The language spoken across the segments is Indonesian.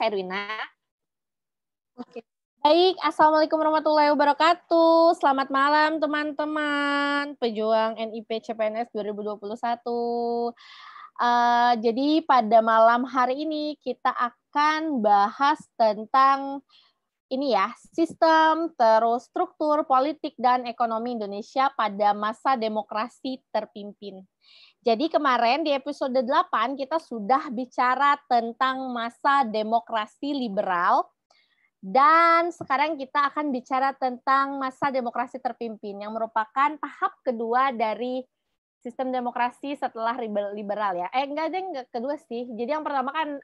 Erwina. Oke. Baik, Assalamualaikum warahmatullahi wabarakatuh. Selamat malam teman-teman pejuang NIP CPNS 2021. Jadi pada malam hari ini kita akan bahas tentang ini ya, sistem, terus struktur politik dan ekonomi Indonesia pada masa demokrasi terpimpin. Jadi kemarin di episode 8 kita sudah bicara tentang masa demokrasi liberal. Dan sekarang kita akan bicara tentang masa demokrasi terpimpin yang merupakan tahap kedua dari sistem demokrasi setelah liberal ya. Enggak kedua sih. Jadi yang pertama kan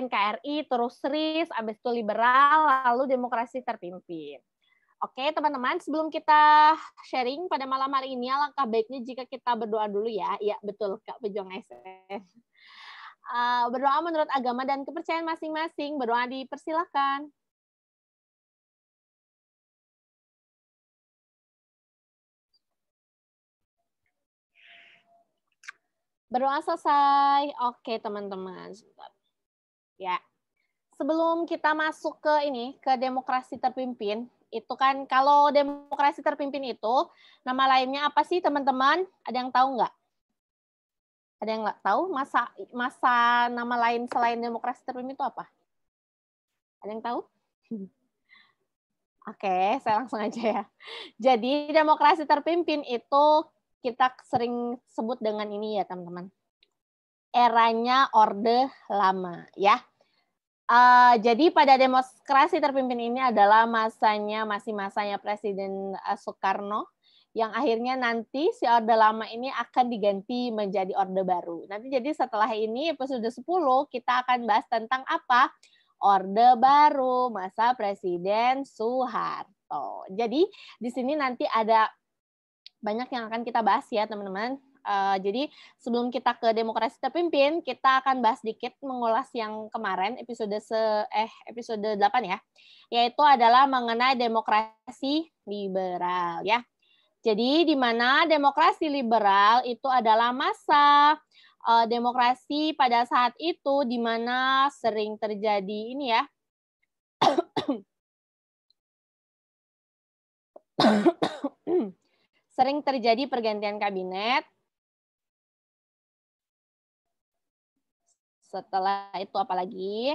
NKRI, terus RIS, habis itu liberal, lalu demokrasi terpimpin. Oke, teman-teman, sebelum kita sharing pada malam hari ini, alangkah baiknya jika kita berdoa dulu ya. Iya, betul, Kak Pejuang SM. Berdoa menurut agama dan kepercayaan masing-masing. Berdoa dipersilakan. Berdoa selesai. Oke, teman-teman. Ya. Sebelum kita masuk ke demokrasi terpimpin, itu kan kalau demokrasi terpimpin itu nama lainnya apa sih, teman-teman? Ada yang tahu nggak? Ada yang nggak tahu masa nama lain selain demokrasi terpimpin itu apa? Ada yang tahu? Oke, saya langsung aja ya. Jadi demokrasi terpimpin itu kita sering sebut dengan ini ya, teman-teman. Eranya Orde Lama ya. Jadi pada demokrasi terpimpin ini adalah masanya Presiden Soekarno, yang akhirnya nanti si Orde Lama ini akan diganti menjadi Orde Baru. Nanti jadi setelah ini episode 10 kita akan bahas tentang apa? Orde Baru masa Presiden Soeharto. Jadi di sini nanti ada banyak yang akan kita bahas ya, teman-teman. Jadi sebelum kita ke demokrasi terpimpin, kita akan bahas sedikit mengulas yang kemarin episode 8 ya, yaitu adalah mengenai demokrasi liberal ya. Jadi di mana demokrasi liberal itu adalah masa demokrasi pada saat itu di mana sering terjadi ini ya. Sering terjadi pergantian kabinet. Setelah itu apalagi?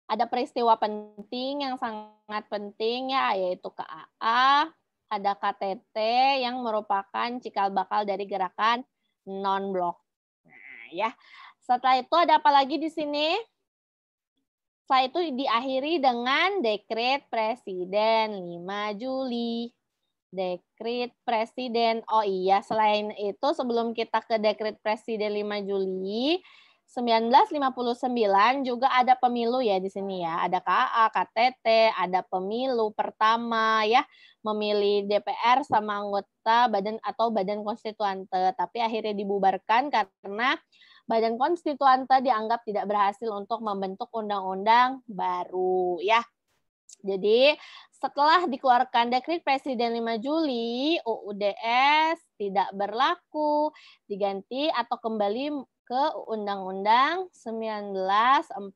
Ada peristiwa penting yang sangat penting ya, yaitu KAA, ada KTT yang merupakan cikal bakal dari gerakan non-blok. Nah, ya. Setelah itu ada apa lagi di sini? Setelah itu diakhiri dengan Dekret Presiden 5 Juli. Dekret Presiden. Oh iya, selain itu sebelum kita ke Dekret Presiden 5 Juli 1959 juga ada pemilu ya di sini ya. Ada KA, KTT, ada pemilu pertama ya, memilih DPR sama anggota badan konstituante, tapi akhirnya dibubarkan karena badan konstituante dianggap tidak berhasil untuk membentuk undang-undang baru ya. Jadi setelah dikeluarkan Dekret Presiden 5 Juli, UUDS tidak berlaku, diganti atau kembali ke Undang-Undang 1945.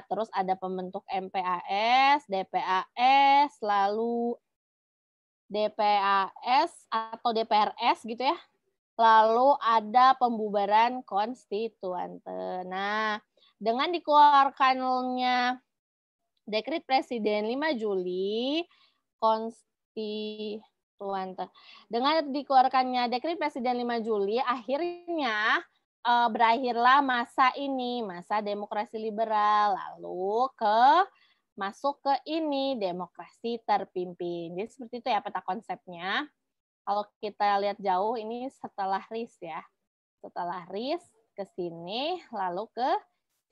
Terus ada pembentuk MPAS, DPAS, lalu DPAS atau DPRS gitu ya. Lalu ada pembubaran konstituante. Nah, dengan dikeluarkannya Dekret Presiden 5 Juli, dengan dikeluarkannya Dekret Presiden 5 Juli, akhirnya berakhirlah masa demokrasi liberal, lalu masuk ke demokrasi terpimpin. Jadi seperti itu ya peta konsepnya. Kalau kita lihat jauh, ini setelah RIS ya. Setelah RIS ke sini, lalu ke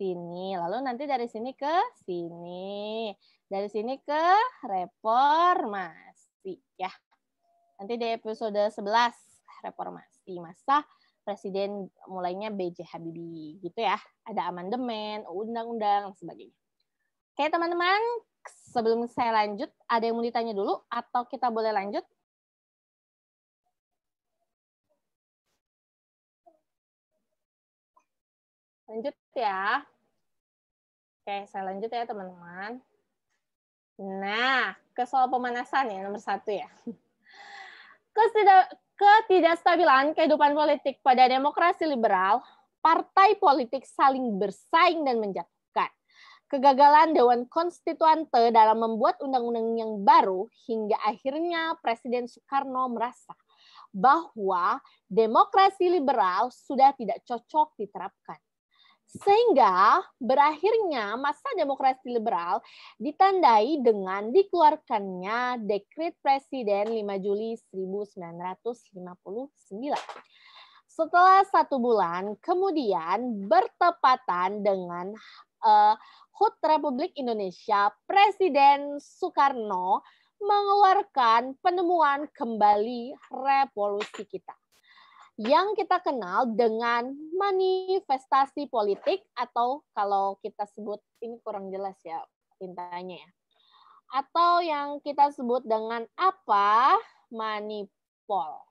sini. Lalu nanti dari sini ke sini. Dari sini ke reformasi ya. Nanti di episode 11 reformasi masa presiden mulainya B.J. Habibie gitu ya. Ada amandemen, undang-undang dan sebagainya. Oke, teman-teman, sebelum saya lanjut, ada yang mau ditanya dulu atau kita boleh lanjut? Lanjut ya. Oke, saya lanjut ya teman-teman. Nah, ke soal pemanasan ya, nomor 1 ya. Ketidakstabilan kehidupan politik pada demokrasi liberal, partai politik saling bersaing dan menjatuhkan. Kegagalan Dewan Konstituante dalam membuat undang-undang yang baru hingga akhirnya Presiden Soekarno merasa bahwa demokrasi liberal sudah tidak cocok diterapkan. Sehingga berakhirnya masa demokrasi liberal ditandai dengan dikeluarkannya Dekret Presiden 5 Juli 1959. Setelah 1 bulan, kemudian bertepatan dengan HUT Republik Indonesia, Presiden Soekarno mengeluarkan penemuan kembali revolusi kita yang kita kenal dengan manifestasi politik, atau kalau kita sebut, ini kurang jelas ya tintanya ya, atau yang kita sebut dengan apa? Manipol,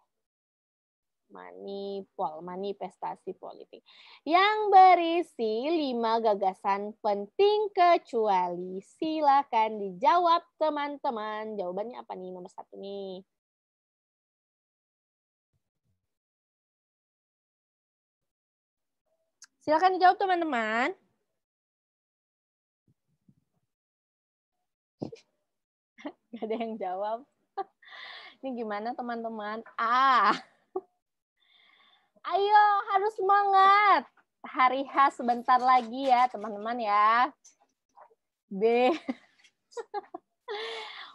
manifestasi politik yang berisi 5 gagasan penting kecuali. Silakan dijawab teman-teman. Jawabannya apa nih? Nomor 1 nih. Silakan dijawab teman-teman. Gak ada yang jawab. Ini gimana teman-teman? Ayo harus semangat. Hari H sebentar lagi ya teman-teman ya. B.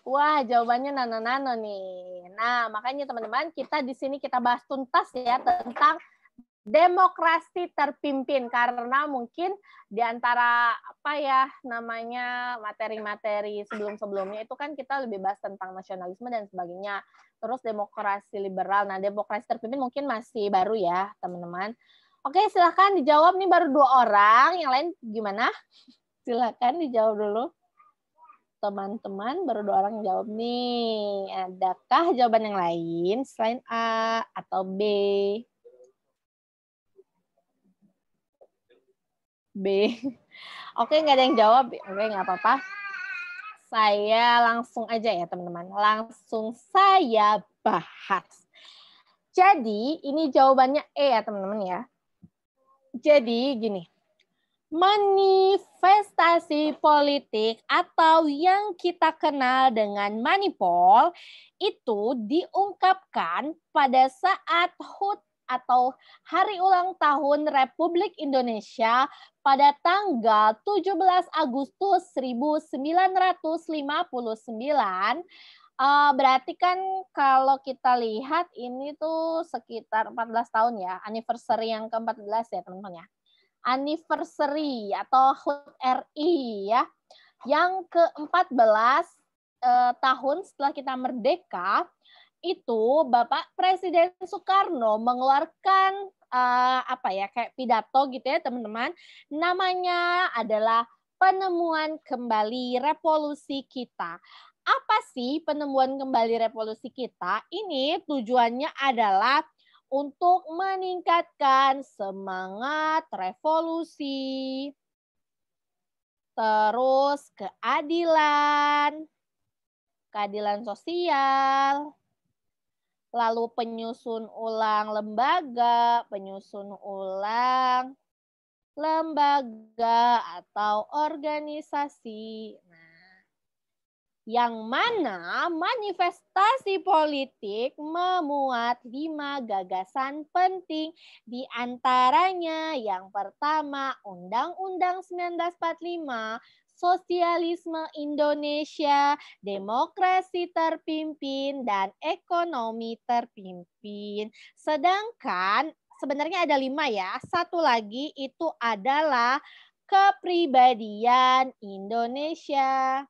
Wah, jawabannya nano-nano nih. Nah, makanya teman-teman kita di sini kita bahas tuntas ya tentang demokrasi terpimpin, karena mungkin di antara apa ya namanya materi-materi sebelum-sebelumnya itu kan kita lebih bahas tentang nasionalisme dan sebagainya. Terus demokrasi liberal. Nah, demokrasi terpimpin mungkin masih baru ya, teman-teman. Oke, silakan dijawab nih, baru 2 orang. Yang lain gimana? Silakan dijawab dulu. Teman-teman, baru 2 orang yang jawab nih. Adakah jawaban yang lain selain A atau B? B. Oke, nggak ada yang jawab. Oke, nggak apa-apa. Saya langsung aja ya, teman-teman. Langsung saya bahas. Jadi, ini jawabannya E ya, teman-teman ya. Jadi, gini. Manifestasi politik atau yang kita kenal dengan manipol itu diungkapkan pada saat HUT atau Hari Ulang Tahun Republik Indonesia pada tanggal 17 Agustus 1959. Berarti kan kalau kita lihat ini tuh sekitar 14 tahun ya, anniversary yang ke-14 ya teman-teman ya. Anniversary atau HUT RI ya, yang ke-14 tahun setelah kita merdeka, itu Bapak Presiden Soekarno mengeluarkan apa ya, kayak pidato gitu ya teman-teman. Namanya adalah penemuan kembali revolusi kita. Apa sih penemuan kembali revolusi kita? Ini tujuannya adalah untuk meningkatkan semangat revolusi, terus keadilan sosial, lalu penyusun ulang lembaga atau organisasi. Yang mana manifestasi politik memuat 5 gagasan penting, di antaranya yang pertama Undang-Undang 1945, Sosialisme Indonesia, Demokrasi Terpimpin, dan Ekonomi Terpimpin. Sedangkan sebenarnya ada 5 ya, satu lagi itu adalah Kepribadian Indonesia.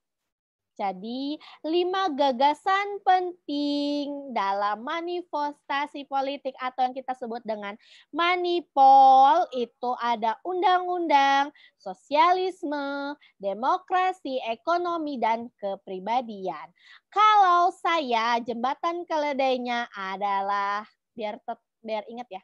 Jadi, 5 gagasan penting dalam manifestasi politik atau yang kita sebut dengan manipol itu ada undang-undang, sosialisme, demokrasi, ekonomi, dan kepribadian. Kalau saya, jembatan keledainya adalah, biar ingat ya,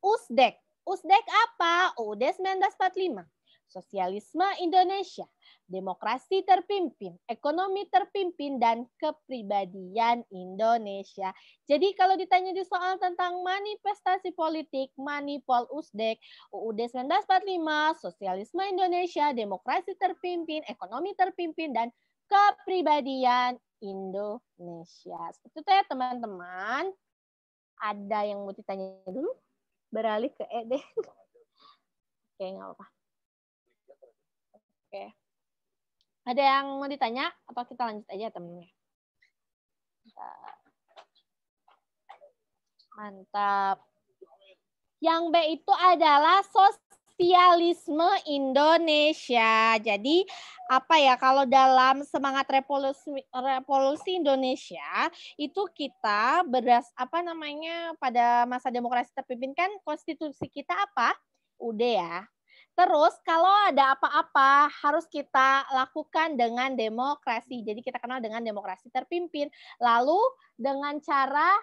USDEK. USDEK apa? UUD 1945. sosialisme Indonesia, demokrasi terpimpin, ekonomi terpimpin, dan kepribadian Indonesia. Jadi kalau ditanya di soal tentang manifestasi politik, Manipol Usdek, UUD 1945, sosialisme Indonesia, demokrasi terpimpin, ekonomi terpimpin, dan kepribadian Indonesia. Seperti itu ya teman-teman. Ada yang mau ditanya dulu? Beralih ke deh. Oke, nggak apa-apa. Oke. Ada yang mau ditanya? Atau kita lanjut aja temennya? Mantap. Yang B itu adalah sosialisme Indonesia. Jadi apa ya, kalau dalam semangat revolusi Indonesia itu kita pada masa demokrasi terpimpin kan konstitusi kita apa? UUD ya. Terus kalau ada apa-apa harus kita lakukan dengan demokrasi. Jadi kita kenal dengan demokrasi terpimpin. Lalu dengan cara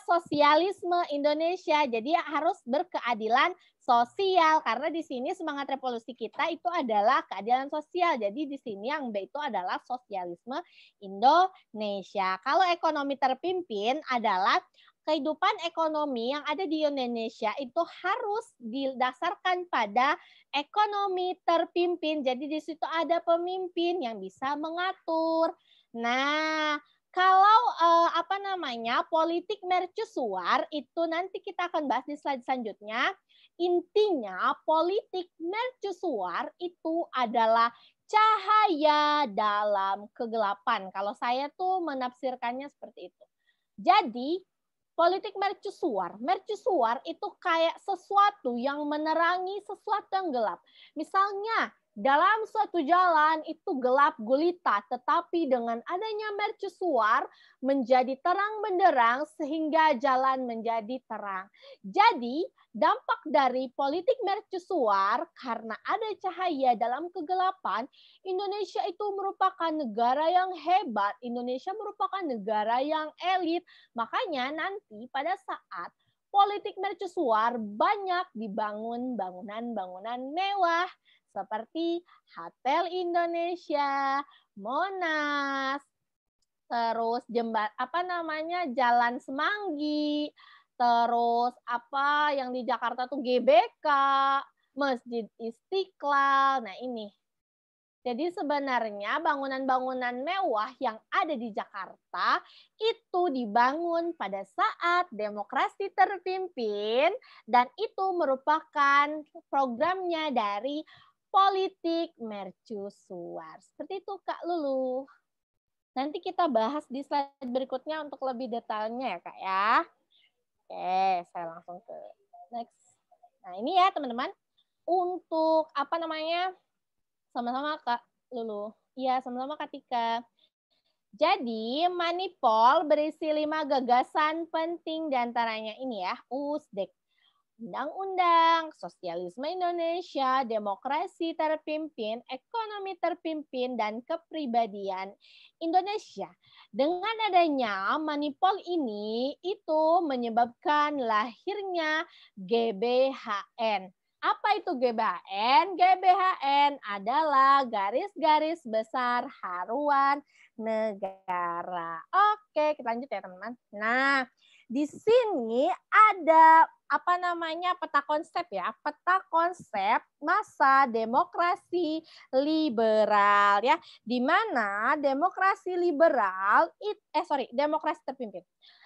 sosialisme Indonesia. Jadi harus berkeadilan sosial karena di sini semangat revolusi kita itu adalah keadilan sosial. Jadi di sini yang B itu adalah sosialisme Indonesia. Kalau ekonomi terpimpin adalah kehidupan ekonomi yang ada di Indonesia itu harus didasarkan pada ekonomi terpimpin. Jadi di situ ada pemimpin yang bisa mengatur. Nah, kalau politik mercusuar itu nanti kita akan bahas di slide selanjutnya. Intinya politik mercusuar itu adalah cahaya dalam kegelapan. Kalau saya tuh menafsirkannya seperti itu. Jadi politik mercusuar itu kayak sesuatu yang menerangi sesuatu yang gelap. Misalnya dalam suatu jalan itu gelap gulita, tetapi dengan adanya mercusuar menjadi terang benderang sehingga jalan menjadi terang. Jadi dampak dari politik mercusuar karena ada cahaya dalam kegelapan, Indonesia itu merupakan negara yang hebat, Indonesia merupakan negara yang elit. Makanya nanti pada saat politik mercusuar banyak dibangun bangunan-bangunan mewah seperti Hotel Indonesia, Monas, terus Jalan Semanggi, terus yang di Jakarta tuh GBK, Masjid Istiqlal. Nah ini. Jadi sebenarnya bangunan-bangunan mewah yang ada di Jakarta itu dibangun pada saat demokrasi terpimpin dan itu merupakan programnya dari politik mercusuar. Seperti itu Kak Lulu. Nanti kita bahas di slide berikutnya untuk lebih detailnya ya Kak ya. Oke, saya langsung ke next. Nah ini ya teman-teman. Untuk sama-sama Kak Lulu. Iya, sama-sama Kak Tika. Jadi, Manipol berisi 5 gagasan penting diantaranya ini ya, USDEK. Undang-undang, sosialisme Indonesia, demokrasi terpimpin, ekonomi terpimpin, dan kepribadian Indonesia. Dengan adanya Manipol ini, itu menyebabkan lahirnya GBHN. Apa itu GBHN? GBHN adalah garis-garis besar haluan negara. Oke, kita lanjut ya teman-teman. Nah, di sini ada peta konsep ya, peta konsep masa demokrasi liberal ya, di mana demokrasi liberal demokrasi terpimpin.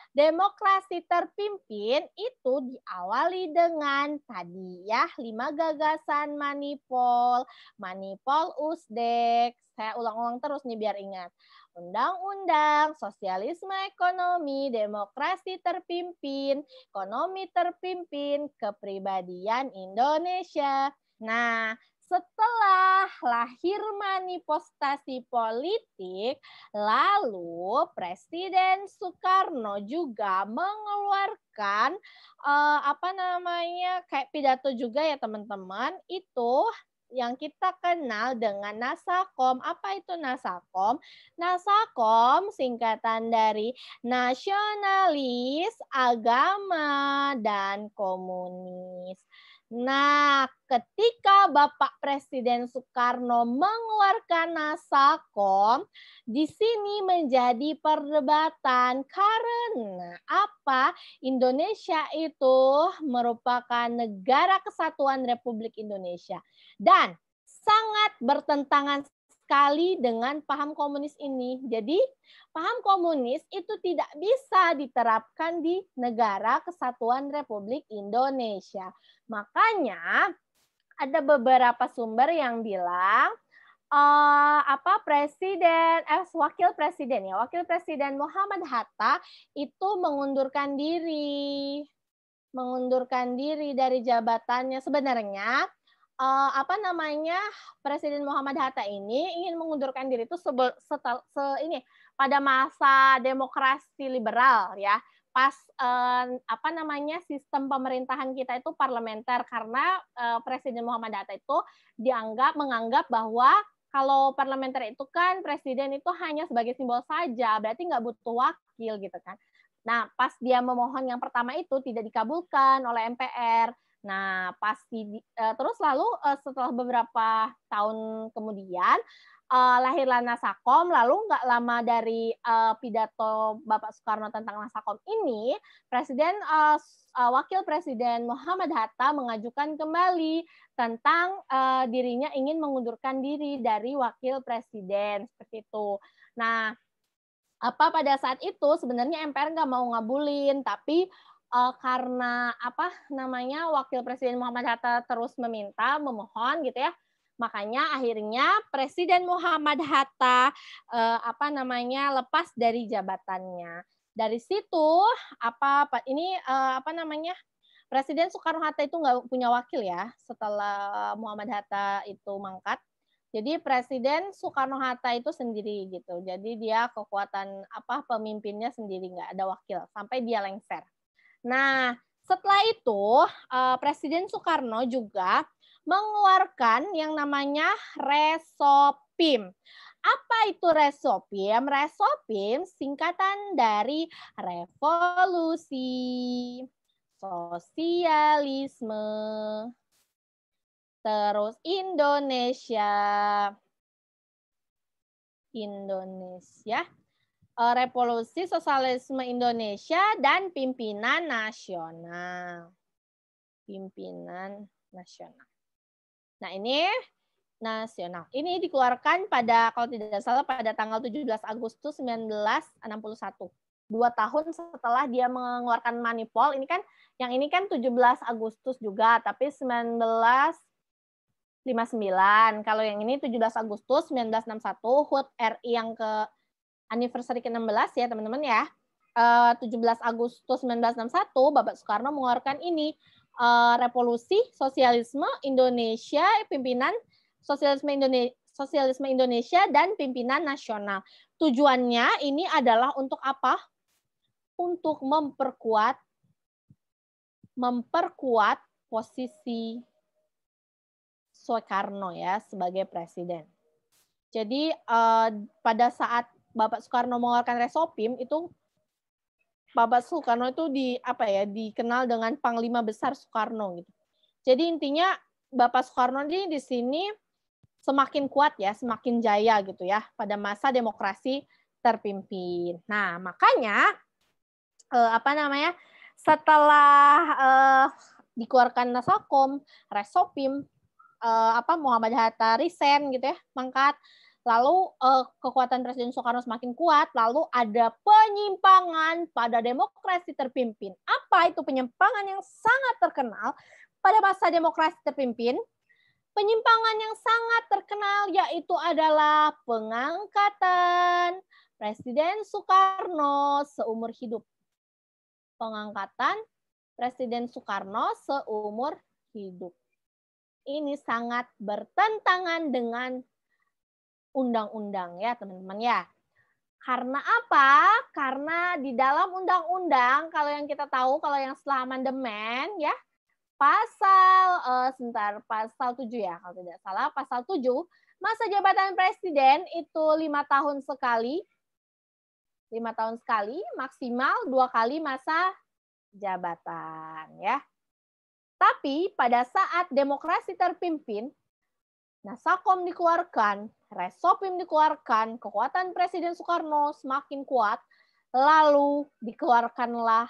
Demokrasi terpimpin itu diawali dengan tadi ya 5 gagasan Manipol Usdek. Saya ulang-ulang terus nih biar ingat. Undang-undang, sosialisme ekonomi, demokrasi terpimpin, ekonomi terpimpin, kepribadian Indonesia. Nah, setelah lahir manifestasi politik, lalu Presiden Soekarno juga mengeluarkan kayak pidato juga ya teman-teman, itu yang kita kenal dengan Nasakom. Apa itu Nasakom? Nasakom singkatan dari Nasionalis, Agama, dan Komunis. Nah, ketika Bapak Presiden Soekarno mengeluarkan Nasakom, di sini menjadi perdebatan karena apa? Indonesia itu merupakan negara kesatuan Republik Indonesia dan sangat bertentangan sekali dengan paham komunis ini. Jadi, paham komunis itu tidak bisa diterapkan di negara kesatuan Republik Indonesia. Makanya ada beberapa sumber yang bilang wakil presiden Muhammad Hatta itu mengundurkan diri dari jabatannya. Sebenarnya Presiden Muhammad Hatta ini ingin mengundurkan diri itu pada masa demokrasi liberal ya, pas sistem pemerintahan kita itu parlementer, karena Presiden Muhammad Hatta itu menganggap bahwa kalau parlementer itu kan presiden itu hanya sebagai simbol saja, berarti nggak butuh wakil gitu kan. Nah, pas dia memohon yang pertama itu tidak dikabulkan oleh MPR. Nah, terus lalu setelah beberapa tahun kemudian lahirlah Nasakom. Lalu nggak lama dari pidato Bapak Soekarno tentang Nasakom ini, Wakil Presiden Muhammad Hatta mengajukan kembali tentang dirinya ingin mengundurkan diri dari Wakil Presiden seperti itu. Nah, pada saat itu sebenarnya MPR nggak mau ngabulin, tapi karena Wakil Presiden Muhammad Hatta terus memohon gitu ya, makanya akhirnya Presiden Muhammad Hatta lepas dari jabatannya. Dari situ Presiden Soekarno-Hatta itu nggak punya wakil ya setelah Muhammad Hatta itu mangkat. Jadi Presiden Soekarno-Hatta itu sendiri gitu. Jadi dia kekuatan pemimpinnya sendiri, nggak ada wakil sampai dia lengser. Nah, setelah itu Presiden Soekarno juga mengeluarkan yang namanya Resopim. Apa itu Resopim? Resopim singkatan dari revolusi, sosialisme, terus Indonesia, revolusi sosialisme Indonesia, dan pimpinan nasional. Nah, ini nasional. Ini dikeluarkan kalau tidak salah pada tanggal 17 Agustus 1961. 2 tahun setelah dia mengeluarkan Manipol. Yang ini kan 17 Agustus juga, tapi 1959. Kalau yang ini 17 Agustus 1961, HUT RI yang anniversary ke-16 ya teman-teman ya. 17 Agustus 1961 Bapak Soekarno mengeluarkan ini revolusi sosialisme Indonesia, pimpinan sosialisme Indonesia dan pimpinan nasional. Tujuannya ini adalah untuk apa? Untuk memperkuat posisi Soekarno ya sebagai presiden. Jadi pada saat Bapak Soekarno mengeluarkan Resopim itu Bapak Soekarno itu dikenal dengan Panglima Besar Soekarno gitu. Jadi intinya Bapak Soekarno ini di sini semakin kuat ya, semakin jaya gitu ya pada masa demokrasi terpimpin. Nah, makanya setelah dikeluarkan Nasakom, Resopim, Muhammad Hatta resign gitu ya, mangkat. Lalu kekuatan Presiden Soekarno semakin kuat, lalu ada penyimpangan pada demokrasi terpimpin. Apa itu penyimpangan yang sangat terkenal pada masa demokrasi terpimpin? Penyimpangan yang sangat terkenal yaitu adalah pengangkatan Presiden Soekarno seumur hidup. Pengangkatan Presiden Soekarno seumur hidup. Ini sangat bertentangan dengan undang-undang ya teman-teman ya. Karena apa? Karena di dalam undang-undang, kalau yang kita tahu, kalau yang setelah amandemen ya, pasal 7 ya, kalau tidak salah, pasal 7, masa jabatan presiden itu 5 tahun sekali, maksimal 2 kali masa jabatan ya. Tapi pada saat demokrasi terpimpin, nah Sakom dikeluarkan, Resopim dikeluarkan, kekuatan Presiden Soekarno semakin kuat, lalu dikeluarkanlah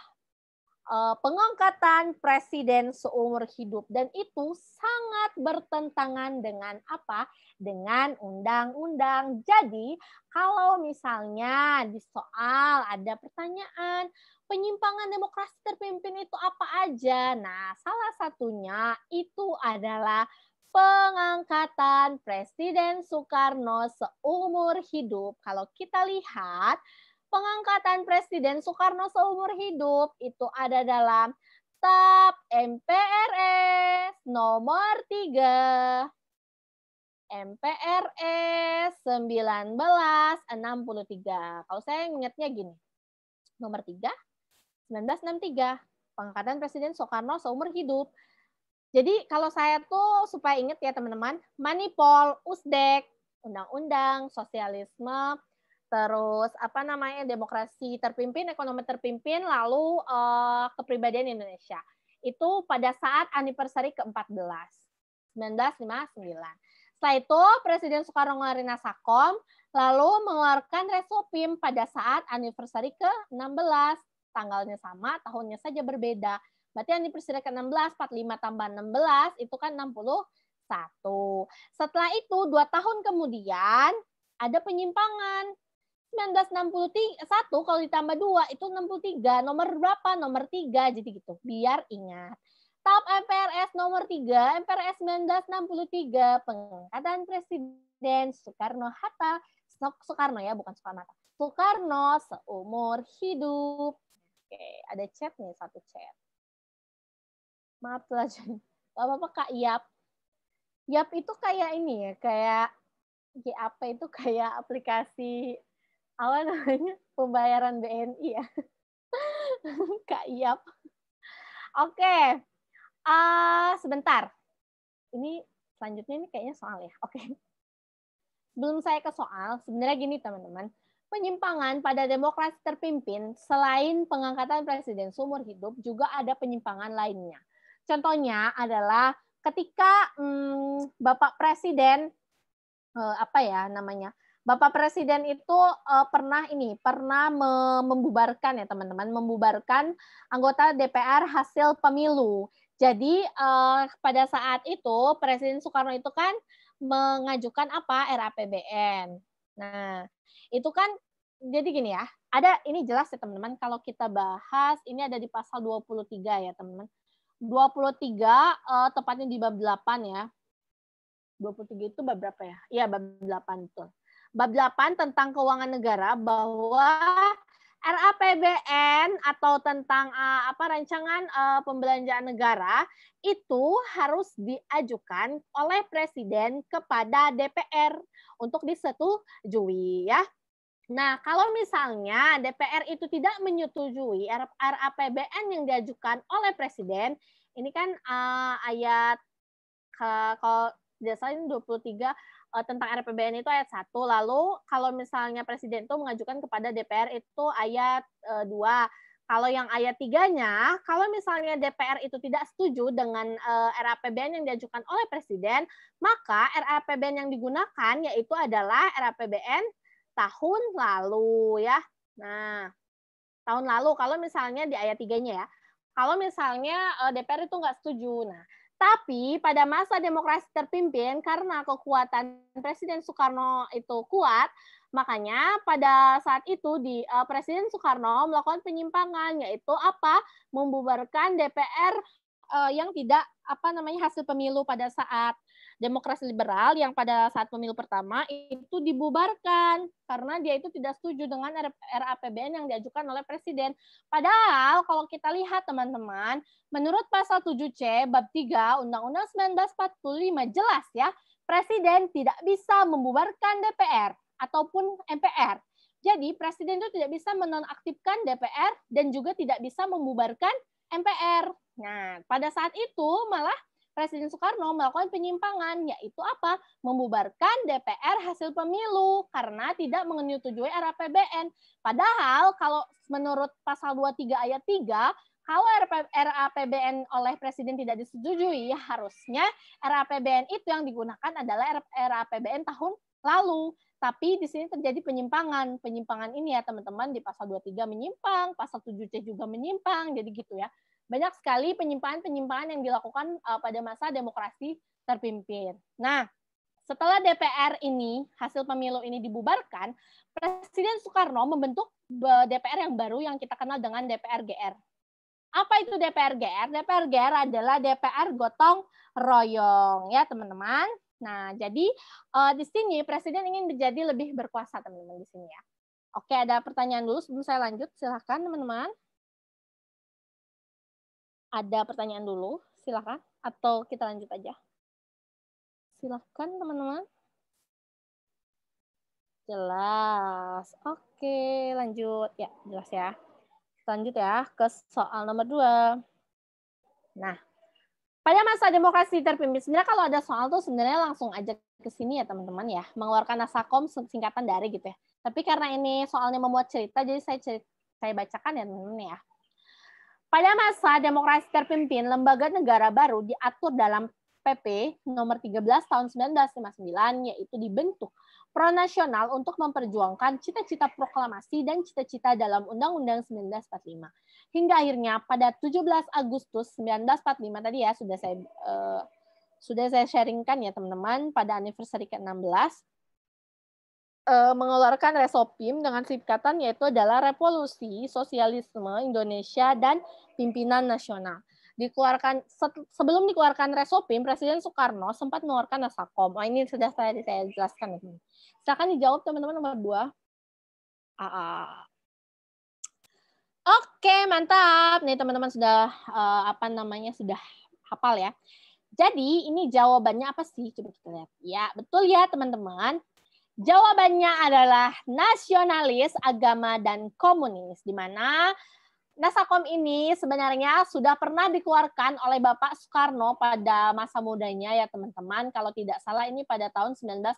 pengangkatan presiden seumur hidup, dan itu sangat bertentangan dengan apa? Dengan undang-undang. Jadi, kalau misalnya di soal ada pertanyaan, penyimpangan demokrasi terpimpin itu apa aja? Nah, salah satunya itu adalah pengangkatan Presiden Soekarno seumur hidup. Kalau kita lihat pengangkatan Presiden Soekarno seumur hidup itu ada dalam TAP MPRS nomor 3, MPRS 1963. Kalau saya ingatnya gini, nomor 3, 1963, pengangkatan Presiden Soekarno seumur hidup. Jadi kalau saya tuh supaya ingat ya teman-teman, Manipol, Usdek, Undang-Undang, Sosialisme, terus apa namanya demokrasi terpimpin, ekonomi terpimpin, lalu kepribadian Indonesia. Itu pada saat anniversary ke-14, 1959. Setelah itu Presiden Soekarno mengeluarkan Nasakom, lalu mengeluarkan Resopim pada saat anniversary ke-16. Tanggalnya sama, tahunnya saja berbeda. Berarti anniversary ke-16, 45 tambah 16, itu kan 61. Setelah itu, 2 tahun kemudian, ada penyimpangan. 1961 kalau ditambah 2 itu 63. Nomor berapa? Nomor 3. Jadi gitu. Biar ingat. TAP MPRS nomor 3, MPRS 1963, pengangkatan Presiden Soekarno-Hatta. Soekarno ya, bukan Soekarno-Hatta. Soekarno seumur hidup. Oke, ada chat nih, satu chat. Maaf pelajaran. Gak apa-apa Kak Yap. Yap itu kayak ini ya, kayak apa itu kayak aplikasi apa namanya pembayaran BNI ya. Kak Yap. Oke. Sebentar. Ini selanjutnya ini kayaknya soal ya. Oke. Sebelum saya ke soal, sebenarnya gini teman-teman. Penyimpangan pada demokrasi terpimpin selain pengangkatan presiden seumur hidup juga ada penyimpangan lainnya. Contohnya adalah ketika Bapak Presiden apa ya namanya? Bapak Presiden itu pernah membubarkan ya teman-teman, membubarkan anggota DPR hasil pemilu. Jadi pada saat itu Presiden Soekarno itu kan mengajukan apa? RAPBN. Nah, itu kan jadi gini ya. Ada ini jelas ya teman-teman, kalau kita bahas ini ada di pasal 23 ya teman-teman. 23 tepatnya di bab 8 ya. 23 itu bab berapa ya? Iya, bab 8 itu. Bab 8 tentang keuangan negara bahwa RAPBN atau tentang rancangan pembelanjaan negara itu harus diajukan oleh presiden kepada DPR untuk disetujui ya. Nah, kalau misalnya DPR itu tidak menyetujui RAPBN yang diajukan oleh presiden, ini kan ayat kalau biasanya 23 tentang RAPBN itu ayat 1. Lalu kalau misalnya presiden itu mengajukan kepada DPR itu ayat 2. Kalau yang ayat 3-nya, kalau misalnya DPR itu tidak setuju dengan RAPBN yang diajukan oleh presiden, maka RAPBN yang digunakan yaitu adalah RAPBN tahun lalu ya. Nah, tahun lalu kalau misalnya di ayat 3-nya ya. Kalau misalnya DPR itu nggak setuju. Nah, tapi pada masa demokrasi terpimpin karena kekuatan Presiden Soekarno itu kuat, makanya pada saat itu di Presiden Soekarno melakukan penyimpangan yaitu apa? Membubarkan DPR yang tidak hasil pemilu pada saat demokrasi liberal yang pada saat pemilu pertama itu dibubarkan karena dia itu tidak setuju dengan RAPBN yang diajukan oleh presiden. Padahal kalau kita lihat teman-teman, menurut pasal 7C bab 3 Undang-Undang 1945 jelas ya, presiden tidak bisa membubarkan DPR ataupun MPR. Jadi presiden itu tidak bisa menonaktifkan DPR dan juga tidak bisa membubarkan MPR. Nah, pada saat itu malah Presiden Soekarno melakukan penyimpangan, yaitu apa? Membubarkan DPR hasil pemilu karena tidak menyetujui RAPBN. Padahal kalau menurut pasal 23 ayat 3, Kalau RAPBN oleh Presiden tidak disetujui, harusnya RAPBN itu yang digunakan adalah RAPBN tahun lalu. Tapi di sini terjadi penyimpangan. Penyimpangan ini ya teman-teman, di pasal 23 menyimpang, pasal 7C juga menyimpang, jadi gitu ya. Banyak sekali penyimpangan-penyimpangan yang dilakukan pada masa demokrasi terpimpin. Nah, setelah DPR ini, hasil pemilu ini dibubarkan, Presiden Soekarno membentuk DPR yang baru yang kita kenal dengan DPR GR. Apa itu DPR GR? DPR GR adalah DPR gotong royong ya teman-teman. Nah, jadi di sini Presiden ingin menjadi lebih berkuasa teman-teman di sini ya. Oke, ada pertanyaan dulu sebelum saya lanjut. Silahkan teman-teman. Ada pertanyaan dulu, silahkan. Atau kita lanjut aja. Silahkan teman-teman. Jelas. Oke, lanjut. Ya, jelas ya. Lanjut ya ke soal nomor 2. Nah, pada masa demokrasi terpimpin, sebenarnya kalau ada soal tuh sebenarnya langsung aja ke sini ya teman-teman ya, mengeluarkan nasakom singkatan dari gitu ya. Tapi karena ini soalnya memuat cerita, jadi saya bacakan ya teman-teman ya. Pada masa demokrasi terpimpin, lembaga negara baru diatur dalam PP nomor 13 tahun 1959, yaitu dibentuk Pronasional untuk memperjuangkan cita-cita proklamasi dan cita-cita dalam Undang-Undang 1945. Hingga akhirnya pada 17 Agustus 1945 tadi ya sudah saya sharingkan ya teman-teman pada anniversary ke-16 mengeluarkan Resopim dengan singkatan yaitu adalah Revolusi Sosialisme Indonesia dan Pimpinan Nasional. Dikeluarkan sebelum dikeluarkan Resopim, Presiden Soekarno sempat mengeluarkan Nasakom. Oh, ini sudah saya jelaskan. Silakan dijawab teman-teman nomor 2. Oke, mantap. Nih teman-teman sudah sudah hafal ya. Jadi ini jawabannya apa sih? Coba kita lihat. Ya, betul ya teman-teman. Jawabannya adalah nasionalis, agama, dan komunis. Di mana Nasakom ini sebenarnya sudah pernah dikeluarkan oleh Bapak Soekarno pada masa mudanya ya teman-teman. Kalau tidak salah ini pada tahun 1926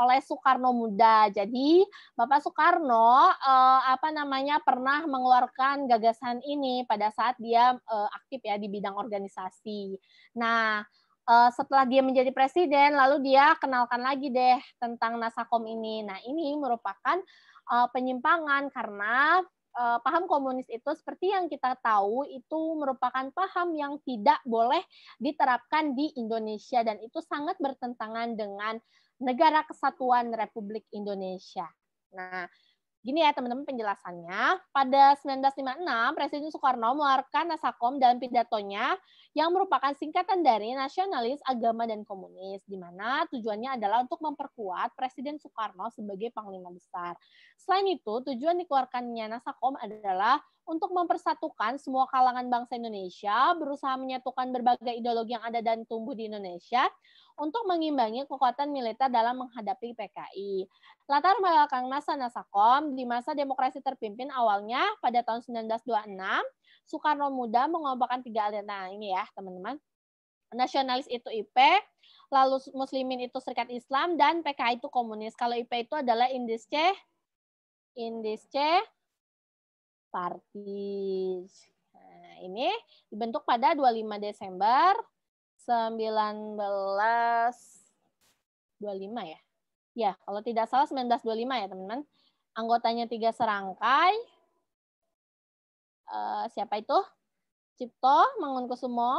oleh Soekarno Muda. Jadi Bapak Soekarno pernah mengeluarkan gagasan ini pada saat dia aktif ya di bidang organisasi. Nah, setelah dia menjadi presiden, lalu dia kenalkan lagi deh tentang Nasakom ini. Nah, ini merupakan penyimpangan karena paham komunis itu seperti yang kita tahu itu merupakan paham yang tidak boleh diterapkan di Indonesia dan itu sangat bertentangan dengan Negara Kesatuan Republik Indonesia. Nah, gini ya teman-teman penjelasannya. Pada 1956, Presiden Soekarno mengeluarkan Nasakom dalam pidatonya yang merupakan singkatan dari nasionalis, agama, dan komunis, di mana tujuannya adalah untuk memperkuat Presiden Soekarno sebagai panglima besar. Selain itu, tujuan dikeluarkannya Nasakom adalah untuk mempersatukan semua kalangan bangsa Indonesia, berusaha menyatukan berbagai ideologi yang ada dan tumbuh di Indonesia, untuk mengimbangi kekuatan militer dalam menghadapi PKI. Latar belakang Nasakom di masa demokrasi terpimpin awalnya pada tahun 1926, Soekarno Muda mengelompokkan 3 aliran. Nah, ini ya, teman-teman. Nasionalis itu IP, lalu Muslimin itu Serikat Islam, dan PKI itu komunis. Kalau IP itu adalah Indische Partis. Nah, ini dibentuk pada 25 Desember 1925 ya. Ya, kalau tidak salah 1925 ya, teman-teman. Anggotanya 3 serangkai. Siapa itu? Cipto Mangunkusumo,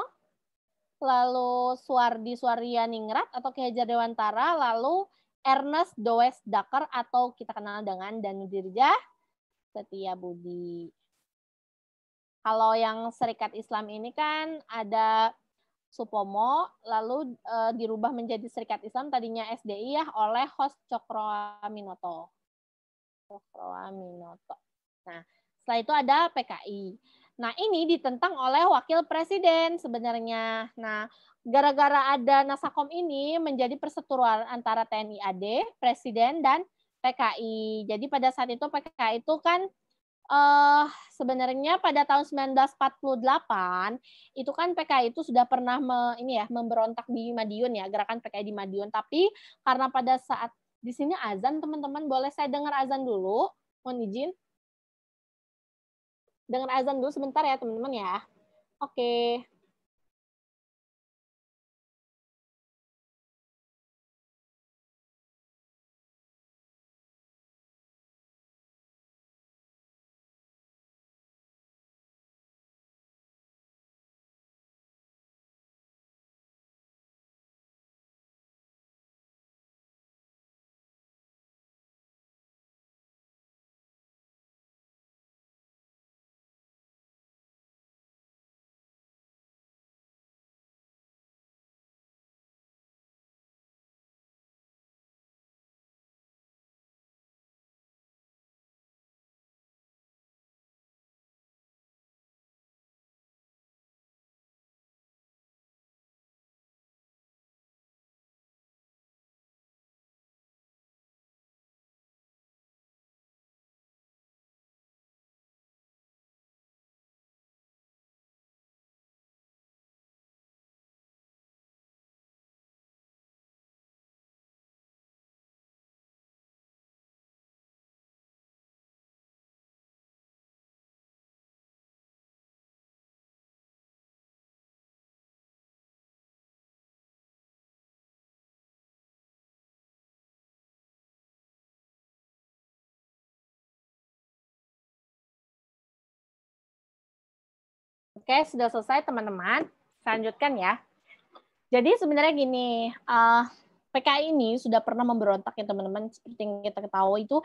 lalu Suwardi Suaryaningrat atau Ki Hajar Dewantara, lalu Ernest Does Daker atau kita kenal dengan Danudirja Setiabudi. Kalau yang Serikat Islam ini kan ada Supomo, lalu dirubah menjadi Serikat Islam tadinya SDI ya oleh Hos Cokroaminoto. Nah, setelah itu ada PKI. Nah, ini ditentang oleh wakil presiden sebenarnya. Nah, gara-gara ada Nasakom ini menjadi perseteruan antara TNI AD, presiden, dan PKI. Jadi pada saat itu PKI itu kan sebenarnya pada tahun 1948 itu kan PKI itu sudah pernah memberontak di Madiun ya, gerakan PKI di Madiun. Tapi karena pada saat di sini azan teman-teman, boleh saya dengar azan dulu? Mohon izin. Dengar azan dulu sebentar ya teman-teman ya. Oke. Oke, sudah selesai teman-teman. Lanjutkan ya. Jadi sebenarnya gini, PKI ini sudah pernah memberontak ya teman-teman, seperti yang kita ketahui itu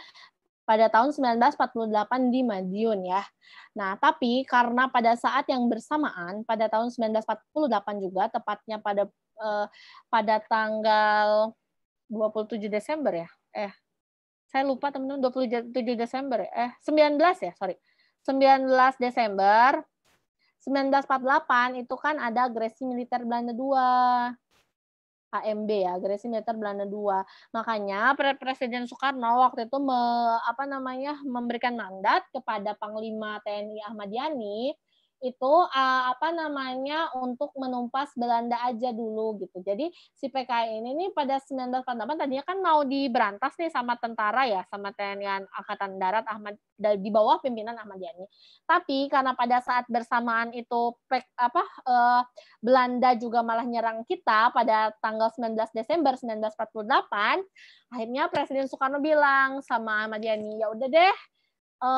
pada tahun 1948 di Madiun ya. Nah, tapi karena pada saat yang bersamaan, pada tahun 1948 juga, tepatnya pada tanggal 27 Desember ya. Saya lupa teman-teman, 27 Desember ya. 19 ya, sorry. 19 Desember 1948 itu kan ada agresi militer Belanda 2. AMB ya, agresi militer Belanda 2. Makanya Presiden Soekarno waktu itu memberikan mandat kepada Panglima TNI Ahmad Yani itu untuk menumpas Belanda aja dulu gitu. Jadi si PKI ini nih pada 1948 tadinya kan mau diberantas nih sama tentara ya, sama TNI Angkatan Darat di bawah pimpinan Ahmad Yani. Tapi karena pada saat bersamaan itu Belanda juga malah nyerang kita pada tanggal 19 Desember 1948, akhirnya Presiden Soekarno bilang sama Ahmad Yani, ya udah deh,